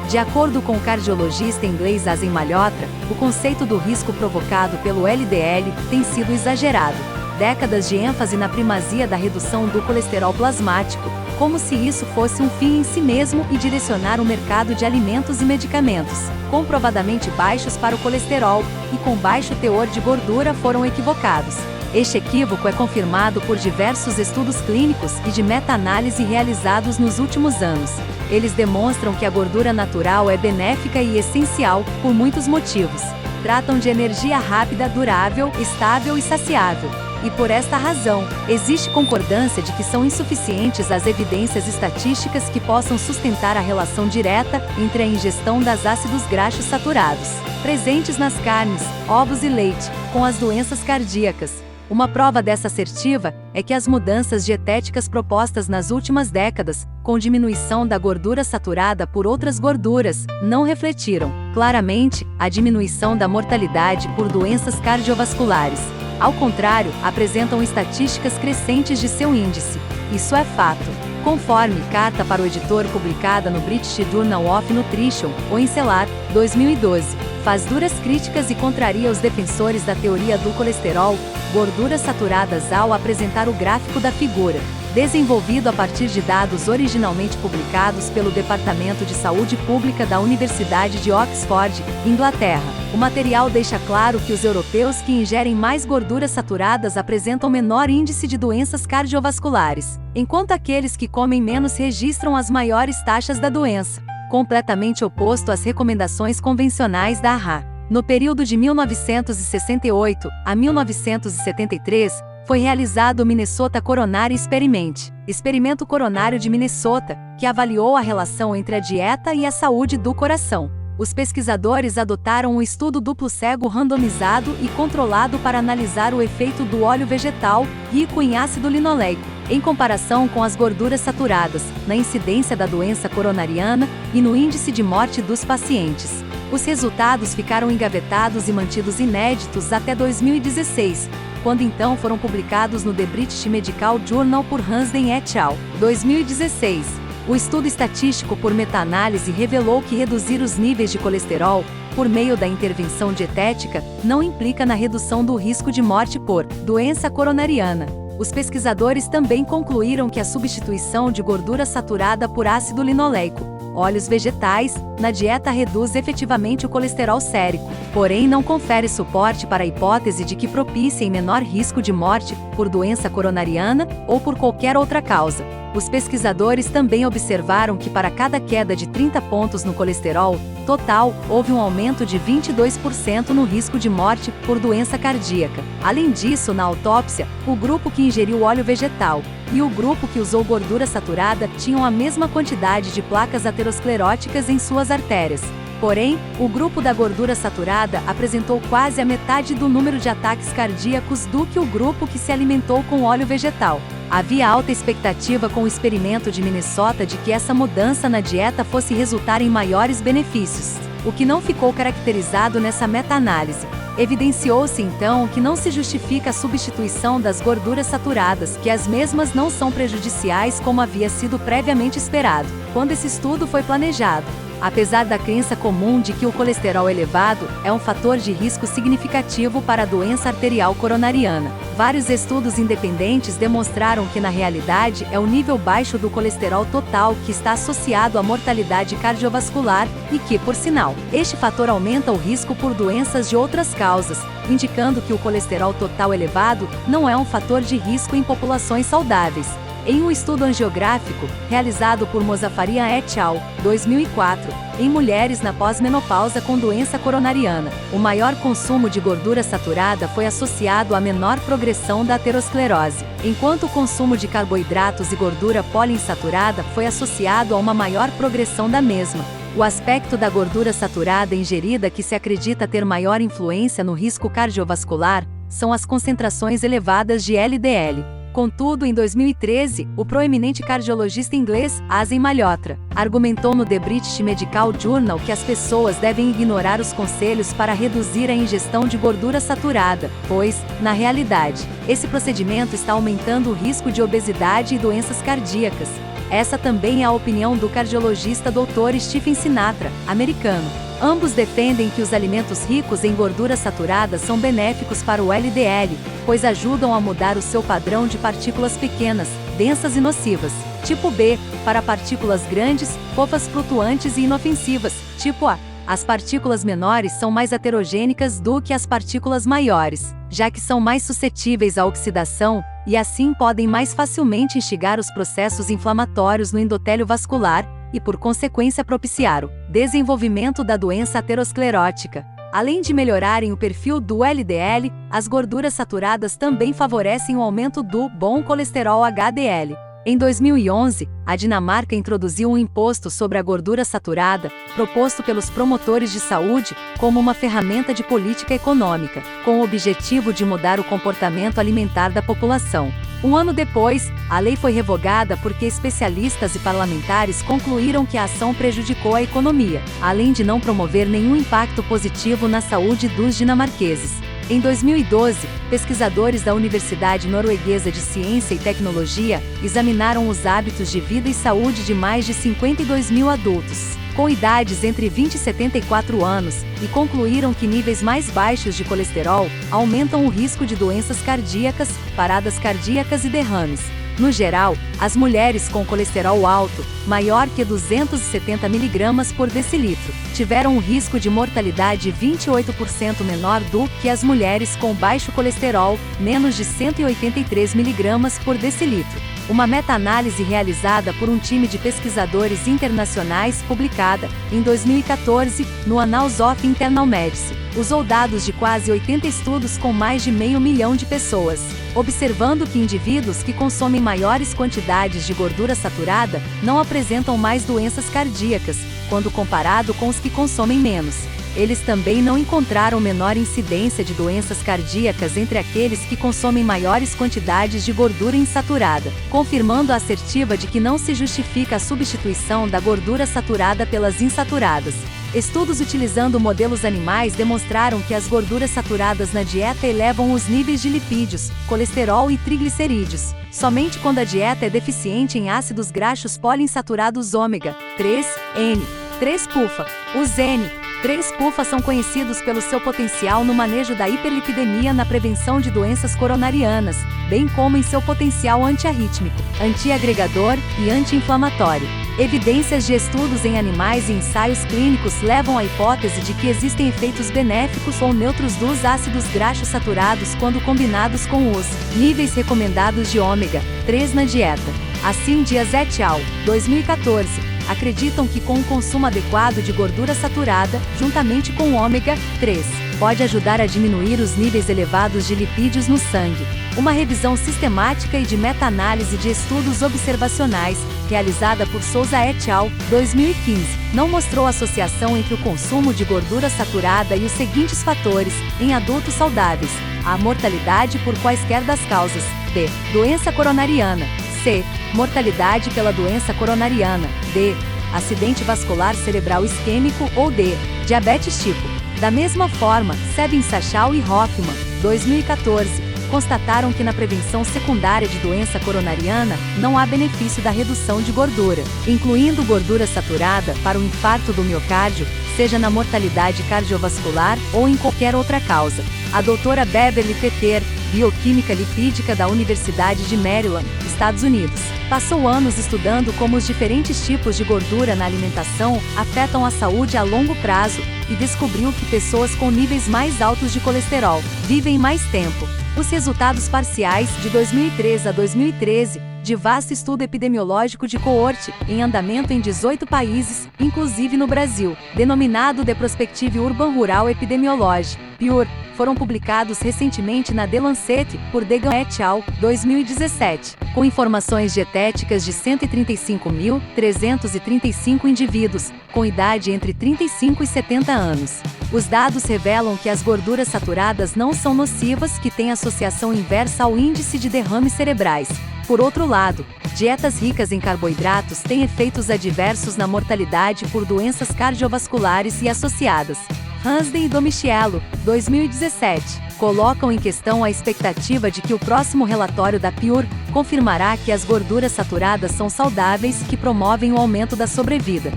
De acordo com o cardiologista inglês Asen Malhotra, o conceito do risco provocado pelo LDL tem sido exagerado. Décadas de ênfase na primazia da redução do colesterol plasmático, como se isso fosse um fim em si mesmo, e direcionar o mercado de alimentos e medicamentos, comprovadamente baixos para o colesterol e com baixo teor de gordura, foram equivocados. Este equívoco é confirmado por diversos estudos clínicos e de meta-análise realizados nos últimos anos. Eles demonstram que a gordura natural é benéfica e essencial, por muitos motivos. Tratam de energia rápida, durável, estável e saciável. E por esta razão, existe concordância de que são insuficientes as evidências estatísticas que possam sustentar a relação direta entre a ingestão das ácidos graxos saturados, presentes nas carnes, ovos e leite, com as doenças cardíacas. Uma prova dessa assertiva é que as mudanças dietéticas propostas nas últimas décadas, com diminuição da gordura saturada por outras gorduras, não refletiram, claramente, a diminuição da mortalidade por doenças cardiovasculares. Ao contrário, apresentam estatísticas crescentes de seu índice. Isso é fato. Conforme carta para o editor publicada no British Journal of Nutrition, o Encelar, 2012, faz duras críticas e contraria os defensores da teoria do colesterol, gorduras saturadas ao apresentar o gráfico da figura, desenvolvido a partir de dados originalmente publicados pelo Departamento de Saúde Pública da Universidade de Oxford, Inglaterra. O material deixa claro que os europeus que ingerem mais gorduras saturadas apresentam menor índice de doenças cardiovasculares, enquanto aqueles que comem menos registram as maiores taxas da doença, completamente oposto às recomendações convencionais da AHA. No período de 1968 a 1973, foi realizado o Minnesota Coronary Experimento Coronário de Minnesota, que avaliou a relação entre a dieta e a saúde do coração. Os pesquisadores adotaram um estudo duplo cego randomizado e controlado para analisar o efeito do óleo vegetal, rico em ácido linoleico, em comparação com as gorduras saturadas, na incidência da doença coronariana e no índice de morte dos pacientes. Os resultados ficaram engavetados e mantidos inéditos até 2016, quando então foram publicados no The British Medical Journal por Hansden et al. 2016. O estudo estatístico por meta-análise revelou que reduzir os níveis de colesterol, por meio da intervenção dietética, não implica na redução do risco de morte por doença coronariana. Os pesquisadores também concluíram que a substituição de gordura saturada por ácido linoleico, óleos vegetais, na dieta reduz efetivamente o colesterol sérico, porém não confere suporte para a hipótese de que propiciem menor risco de morte por doença coronariana ou por qualquer outra causa. Os pesquisadores também observaram que para cada queda de 30 pontos no colesterol total, houve um aumento de 22% no risco de morte por doença cardíaca. Além disso, na autópsia, o grupo que ingeriu óleo vegetal e o grupo que usou gordura saturada tinham a mesma quantidade de placas ateroscleróticas em suas artérias. Porém, o grupo da gordura saturada apresentou quase a metade do número de ataques cardíacos do que o grupo que se alimentou com óleo vegetal. Havia alta expectativa com o experimento de Minnesota de que essa mudança na dieta fosse resultar em maiores benefícios, o que não ficou caracterizado nessa meta-análise. Evidenciou-se então que não se justifica a substituição das gorduras saturadas, que as mesmas não são prejudiciais como havia sido previamente esperado, quando esse estudo foi planejado. Apesar da crença comum de que o colesterol elevado é um fator de risco significativo para a doença arterial coronariana, vários estudos independentes demonstraram que na realidade é o nível baixo do colesterol total que está associado à mortalidade cardiovascular e que, por sinal, este fator aumenta o risco por doenças de outras causas, indicando que o colesterol total elevado não é um fator de risco em populações saudáveis. Em um estudo angiográfico, realizado por Mozaffarian et al., 2004, em mulheres na pós-menopausa com doença coronariana, o maior consumo de gordura saturada foi associado à menor progressão da aterosclerose, enquanto o consumo de carboidratos e gordura poliinsaturada foi associado a uma maior progressão da mesma. O aspecto da gordura saturada ingerida que se acredita ter maior influência no risco cardiovascular são as concentrações elevadas de LDL. Contudo, em 2013, o proeminente cardiologista inglês, Asen Malhotra, argumentou no The British Medical Journal que as pessoas devem ignorar os conselhos para reduzir a ingestão de gordura saturada, pois, na realidade, esse procedimento está aumentando o risco de obesidade e doenças cardíacas. Essa também é a opinião do cardiologista Dr. Stephen Sinatra, americano. Ambos defendem que os alimentos ricos em gordura saturada são benéficos para o LDL, pois ajudam a mudar o seu padrão de partículas pequenas, densas e nocivas, tipo B, para partículas grandes, fofas flutuantes e inofensivas, tipo A. As partículas menores são mais heterogênicas do que as partículas maiores, já que são mais suscetíveis à oxidação, e assim podem mais facilmente instigar os processos inflamatórios no endotélio vascular, e por consequência propiciar o desenvolvimento da doença aterosclerótica. Além de melhorarem o perfil do LDL, as gorduras saturadas também favorecem o aumento do bom colesterol HDL. Em 2011, a Dinamarca introduziu um imposto sobre a gordura saturada, proposto pelos promotores de saúde, como uma ferramenta de política econômica, com o objetivo de mudar o comportamento alimentar da população. Um ano depois, a lei foi revogada porque especialistas e parlamentares concluíram que a ação prejudicou a economia, além de não promover nenhum impacto positivo na saúde dos dinamarqueses. Em 2012, pesquisadores da Universidade Norueguesa de Ciência e Tecnologia examinaram os hábitos de vida e saúde de mais de 52 mil adultos, com idades entre 20 e 74 anos, e concluíram que níveis mais baixos de colesterol aumentam o risco de doenças cardíacas, paradas cardíacas e derrames. No geral, as mulheres com colesterol alto, maior que 270 mg por decilitro, tiveram um risco de mortalidade 28% menor do que as mulheres com baixo colesterol, menos de 183 mg por decilitro. Uma meta-análise realizada por um time de pesquisadores internacionais publicada, em 2014, no Annals of Internal Medicine, usou dados de quase 80 estudos com mais de 500 mil de pessoas, observando que indivíduos que consomem maiores quantidades de gordura saturada não apresentam mais doenças cardíacas, quando comparado com os que consomem menos. Eles também não encontraram menor incidência de doenças cardíacas entre aqueles que consomem maiores quantidades de gordura insaturada, confirmando a assertiva de que não se justifica a substituição da gordura saturada pelas insaturadas. Estudos utilizando modelos animais demonstraram que as gorduras saturadas na dieta elevam os níveis de lipídios, colesterol e triglicerídeos, somente quando a dieta é deficiente em ácidos graxos poliinsaturados ômega 3, N, 3-PUFA. Os N3-PUFA são conhecidos pelo seu potencial no manejo da hiperlipidemia na prevenção de doenças coronarianas, bem como em seu potencial antiarrítmico, antiagregador e anti-inflamatório. Evidências de estudos em animais e ensaios clínicos levam à hipótese de que existem efeitos benéficos ou neutros dos ácidos graxos saturados quando combinados com os níveis recomendados de ômega 3 na dieta. Assim, Dias et al., 2014, acreditam que com um consumo adequado de gordura saturada, juntamente com o ômega 3, pode ajudar a diminuir os níveis elevados de lipídios no sangue. Uma revisão sistemática e de meta-análise de estudos observacionais, realizada por Souza et al., 2015, não mostrou associação entre o consumo de gordura saturada e os seguintes fatores, em adultos saudáveis: a mortalidade por quaisquer das causas, b. doença coronariana, c. mortalidade pela doença coronariana, d. acidente vascular cerebral isquêmico ou d. diabetes tipo. Da mesma forma, Sebin-Sachau e Hoffman, 2014, constataram que na prevenção secundária de doença coronariana não há benefício da redução de gordura, incluindo gordura saturada, para o infarto do miocárdio, seja na mortalidade cardiovascular ou em qualquer outra causa. A doutora Beverly Peter, bioquímica lipídica da Universidade de Maryland, Estados Unidos, passou anos estudando como os diferentes tipos de gordura na alimentação afetam a saúde a longo prazo e descobriu que pessoas com níveis mais altos de colesterol vivem mais tempo. Os resultados parciais, de 2003 a 2013, de vasto estudo epidemiológico de coorte, em andamento em 18 países, inclusive no Brasil, denominado The Prospective Urban Rural Epidemiology, PUR, foram publicados recentemente na The Lancet, por Degan et al., 2017, com informações dietéticas de 135.335 indivíduos, com idade entre 35 e 70 anos. Os dados revelam que as gorduras saturadas não são nocivas, que têm associação inversa ao índice de derrames cerebrais. Por outro lado, dietas ricas em carboidratos têm efeitos adversos na mortalidade por doenças cardiovasculares e associadas. Hansden e Domiciello, 2017, colocam em questão a expectativa de que o próximo relatório da PUR confirmará que as gorduras saturadas são saudáveis, que promovem o aumento da sobrevida.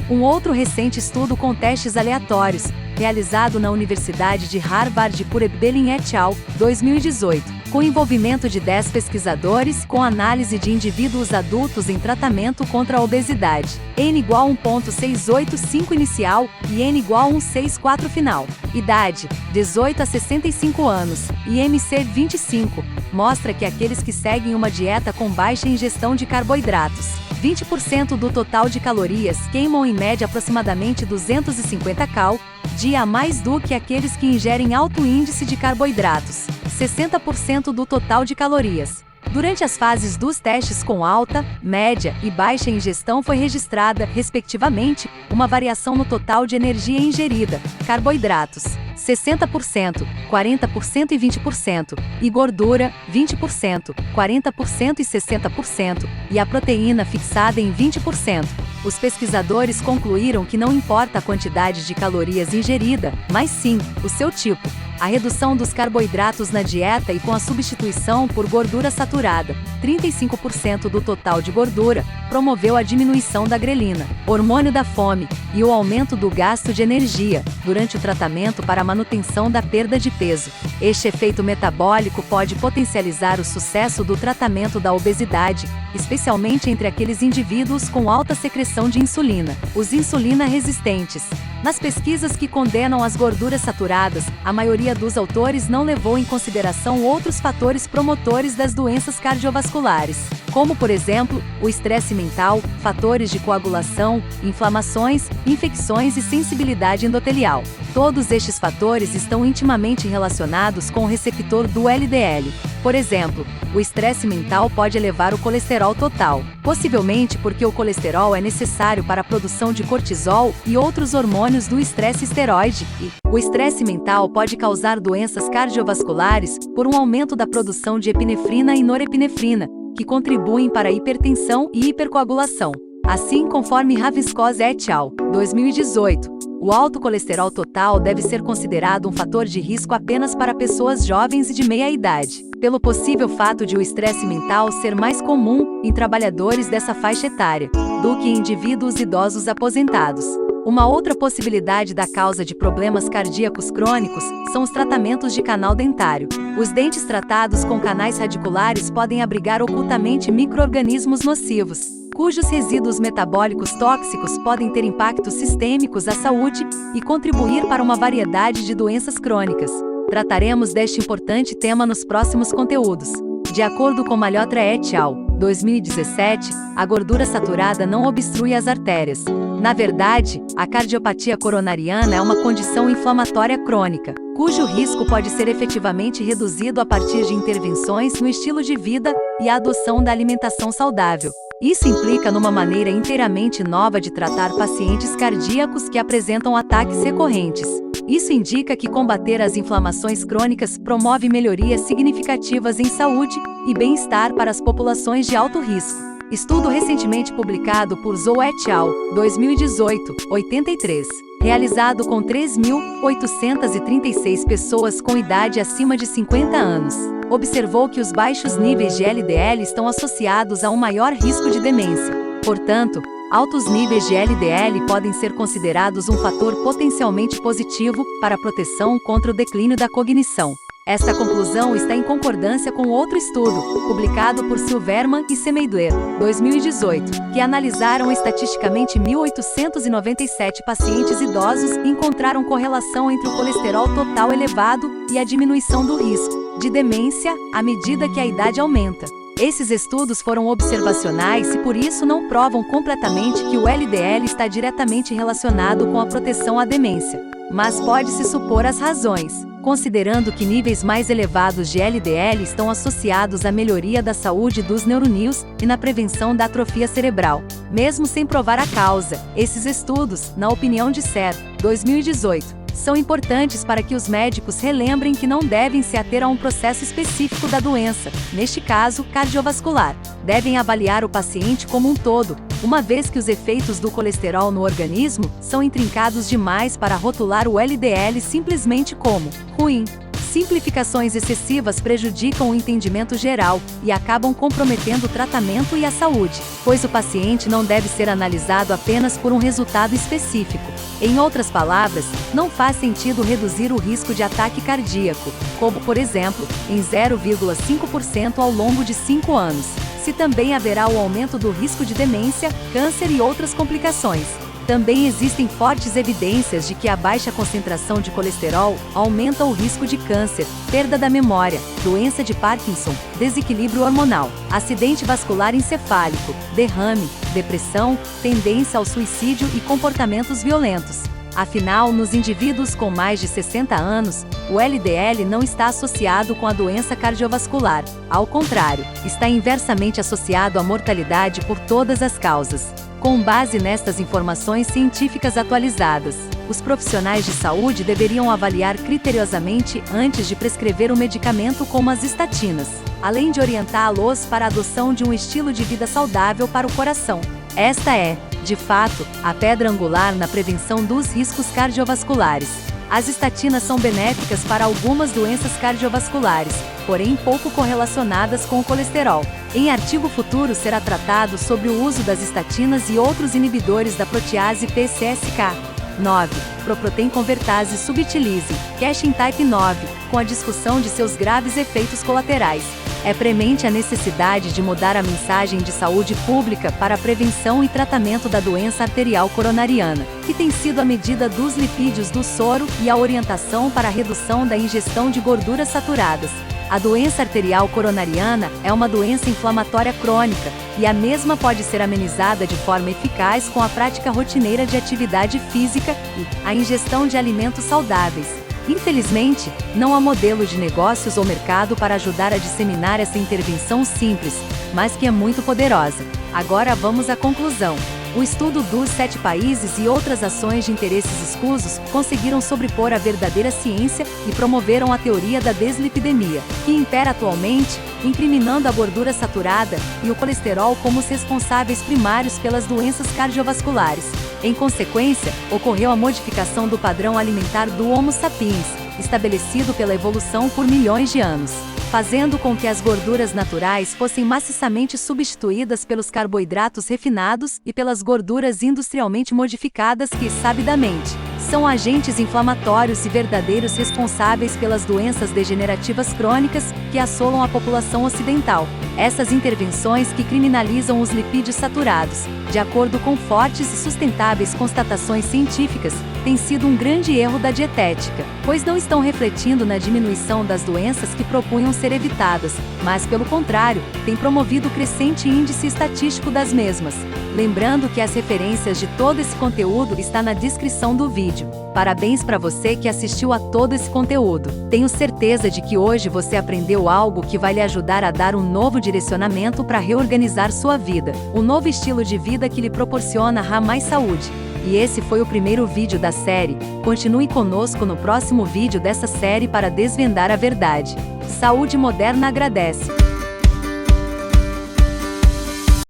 Um outro recente estudo com testes aleatórios, realizado na Universidade de Harvard por Ebdelin et al., 2018, com envolvimento de 10 pesquisadores, com análise de indivíduos adultos em tratamento contra a obesidade, N igual 1,685 inicial e N igual 1,64 final. Idade, 18 a 65 anos, IMC 25, mostra que aqueles que seguem uma dieta com baixa ingestão de carboidratos, 20% do total de calorias, queimam em média aproximadamente 250 cal dia a mais do que aqueles que ingerem alto índice de carboidratos, 60% do total de calorias. Durante as fases dos testes com alta, média e baixa ingestão foi registrada, respectivamente, uma variação no total de energia ingerida, carboidratos, 60%, 40% e 20%, e gordura, 20%, 40% e 60%, e a proteína fixada em 20%. Os pesquisadores concluíram que não importa a quantidade de calorias ingerida, mas sim o seu tipo. A redução dos carboidratos na dieta e com a substituição por gordura saturada, 35% do total de gordura, promoveu a diminuição da grelina, hormônio da fome, e o aumento do gasto de energia, durante o tratamento para a manutenção da perda de peso. Este efeito metabólico pode potencializar o sucesso do tratamento da obesidade, especialmente entre aqueles indivíduos com alta secreção de insulina, os insulina resistentes. Nas pesquisas que condenam as gorduras saturadas, a maioria dos autores não levou em consideração outros fatores promotores das doenças cardiovasculares, como, por exemplo, o estresse mental, fatores de coagulação, inflamações, infecções e sensibilidade endotelial. Todos estes fatores estão intimamente relacionados com o receptor do LDL. Por exemplo, o estresse mental pode elevar o colesterol total, possivelmente porque o colesterol é necessário para a produção de cortisol e outros hormônios do estresse esteroide, e o estresse mental pode causar doenças cardiovasculares por um aumento da produção de epinefrina e norepinefrina, que contribuem para a hipertensão e hipercoagulação. Assim, conforme Ravenscoz et al., 2018, o alto colesterol total deve ser considerado um fator de risco apenas para pessoas jovens e de meia idade, pelo possível fato de o estresse mental ser mais comum em trabalhadores dessa faixa etária do que em indivíduos idosos aposentados. Uma outra possibilidade da causa de problemas cardíacos crônicos são os tratamentos de canal dentário. Os dentes tratados com canais radiculares podem abrigar ocultamente micro-organismos nocivos, cujos resíduos metabólicos tóxicos podem ter impactos sistêmicos à saúde e contribuir para uma variedade de doenças crônicas. Trataremos deste importante tema nos próximos conteúdos. De acordo com Malhotra et al., 2017, a gordura saturada não obstrui as artérias. Na verdade, a cardiopatia coronariana é uma condição inflamatória crônica, cujo risco pode ser efetivamente reduzido a partir de intervenções no estilo de vida e a adoção da alimentação saudável. Isso implica numa maneira inteiramente nova de tratar pacientes cardíacos que apresentam ataques recorrentes. Isso indica que combater as inflamações crônicas promove melhorias significativas em saúde e bem-estar para as populações de alto risco. Estudo recentemente publicado por Zhou et al., 2018, 83, realizado com 3.836 pessoas com idade acima de 50 anos, observou que os baixos níveis de LDL estão associados a um maior risco de demência. Portanto, altos níveis de LDL podem ser considerados um fator potencialmente positivo para a proteção contra o declínio da cognição. Esta conclusão está em concordância com outro estudo, publicado por Silverman e Semeidler, 2018, que analisaram estatisticamente 1.897 pacientes idosos e encontraram correlação entre o colesterol total elevado e a diminuição do risco de demência à medida que a idade aumenta. Esses estudos foram observacionais e por isso não provam completamente que o LDL está diretamente relacionado com a proteção à demência. Mas pode-se supor as razões, considerando que níveis mais elevados de LDL estão associados à melhoria da saúde dos neurônios e na prevenção da atrofia cerebral. Mesmo sem provar a causa, esses estudos, na opinião de Ser, 2018, são importantes para que os médicos relembrem que não devem se ater a um processo específico da doença, neste caso, cardiovascular. Devem avaliar o paciente como um todo, uma vez que os efeitos do colesterol no organismo são intrincados demais para rotular o LDL simplesmente como ruim. Simplificações excessivas prejudicam o entendimento geral e acabam comprometendo o tratamento e a saúde, pois o paciente não deve ser analisado apenas por um resultado específico. Em outras palavras, não faz sentido reduzir o risco de ataque cardíaco, como, por exemplo, em 0,5% ao longo de 5 anos, se também haverá o aumento do risco de demência, câncer e outras complicações. Também existem fortes evidências de que a baixa concentração de colesterol aumenta o risco de câncer, perda da memória, doença de Parkinson, desequilíbrio hormonal, acidente vascular encefálico, derrame, depressão, tendência ao suicídio e comportamentos violentos. Afinal, nos indivíduos com mais de 60 anos, o LDL não está associado com a doença cardiovascular. Ao contrário, está inversamente associado à mortalidade por todas as causas. Com base nestas informações científicas atualizadas, os profissionais de saúde deveriam avaliar criteriosamente antes de prescrever um medicamento como as estatinas, além de orientá-los para a adoção de um estilo de vida saudável para o coração. Esta é, de fato, a pedra angular na prevenção dos riscos cardiovasculares. As estatinas são benéficas para algumas doenças cardiovasculares, porém pouco correlacionadas com o colesterol. Em artigo futuro será tratado sobre o uso das estatinas e outros inibidores da protease PCSK9, Proprotein Convertase Subtilise, Cashin Type 9, com a discussão de seus graves efeitos colaterais. É premente a necessidade de mudar a mensagem de saúde pública para a prevenção e tratamento da doença arterial coronariana, que tem sido a medida dos lipídios do soro e a orientação para a redução da ingestão de gorduras saturadas. A doença arterial coronariana é uma doença inflamatória crônica, e a mesma pode ser amenizada de forma eficaz com a prática rotineira de atividade física e a ingestão de alimentos saudáveis. Infelizmente, não há modelo de negócios ou mercado para ajudar a disseminar essa intervenção simples, mas que é muito poderosa. Agora vamos à conclusão. O estudo dos 7 países e outras ações de interesses escusos conseguiram sobrepor a verdadeira ciência e promoveram a teoria da deslipidemia, que impera atualmente, incriminando a gordura saturada e o colesterol como os responsáveis primários pelas doenças cardiovasculares. Em consequência, ocorreu a modificação do padrão alimentar do Homo sapiens, estabelecido pela evolução por milhões de anos, fazendo com que as gorduras naturais fossem maciçamente substituídas pelos carboidratos refinados e pelas gorduras industrialmente modificadas que, sabidamente, são agentes inflamatórios e verdadeiros responsáveis pelas doenças degenerativas crônicas que assolam a população ocidental. Essas intervenções que criminalizam os lipídios saturados, de acordo com fortes e sustentáveis constatações científicas, têm sido um grande erro da dietética, pois não estão refletindo na diminuição das doenças que propunham ser evitadas, mas, pelo contrário, têm promovido o crescente índice estatístico das mesmas. Lembrando que as referências de todo esse conteúdo está na descrição do vídeo. Parabéns para você que assistiu a todo esse conteúdo. Tenho certeza de que hoje você aprendeu algo que vai lhe ajudar a dar um novo direcionamento para reorganizar sua vida, um novo estilo de vida que lhe proporciona mais saúde. E esse foi o primeiro vídeo da série. Continue conosco no próximo vídeo dessa série para desvendar a verdade. Saúde Moderna agradece.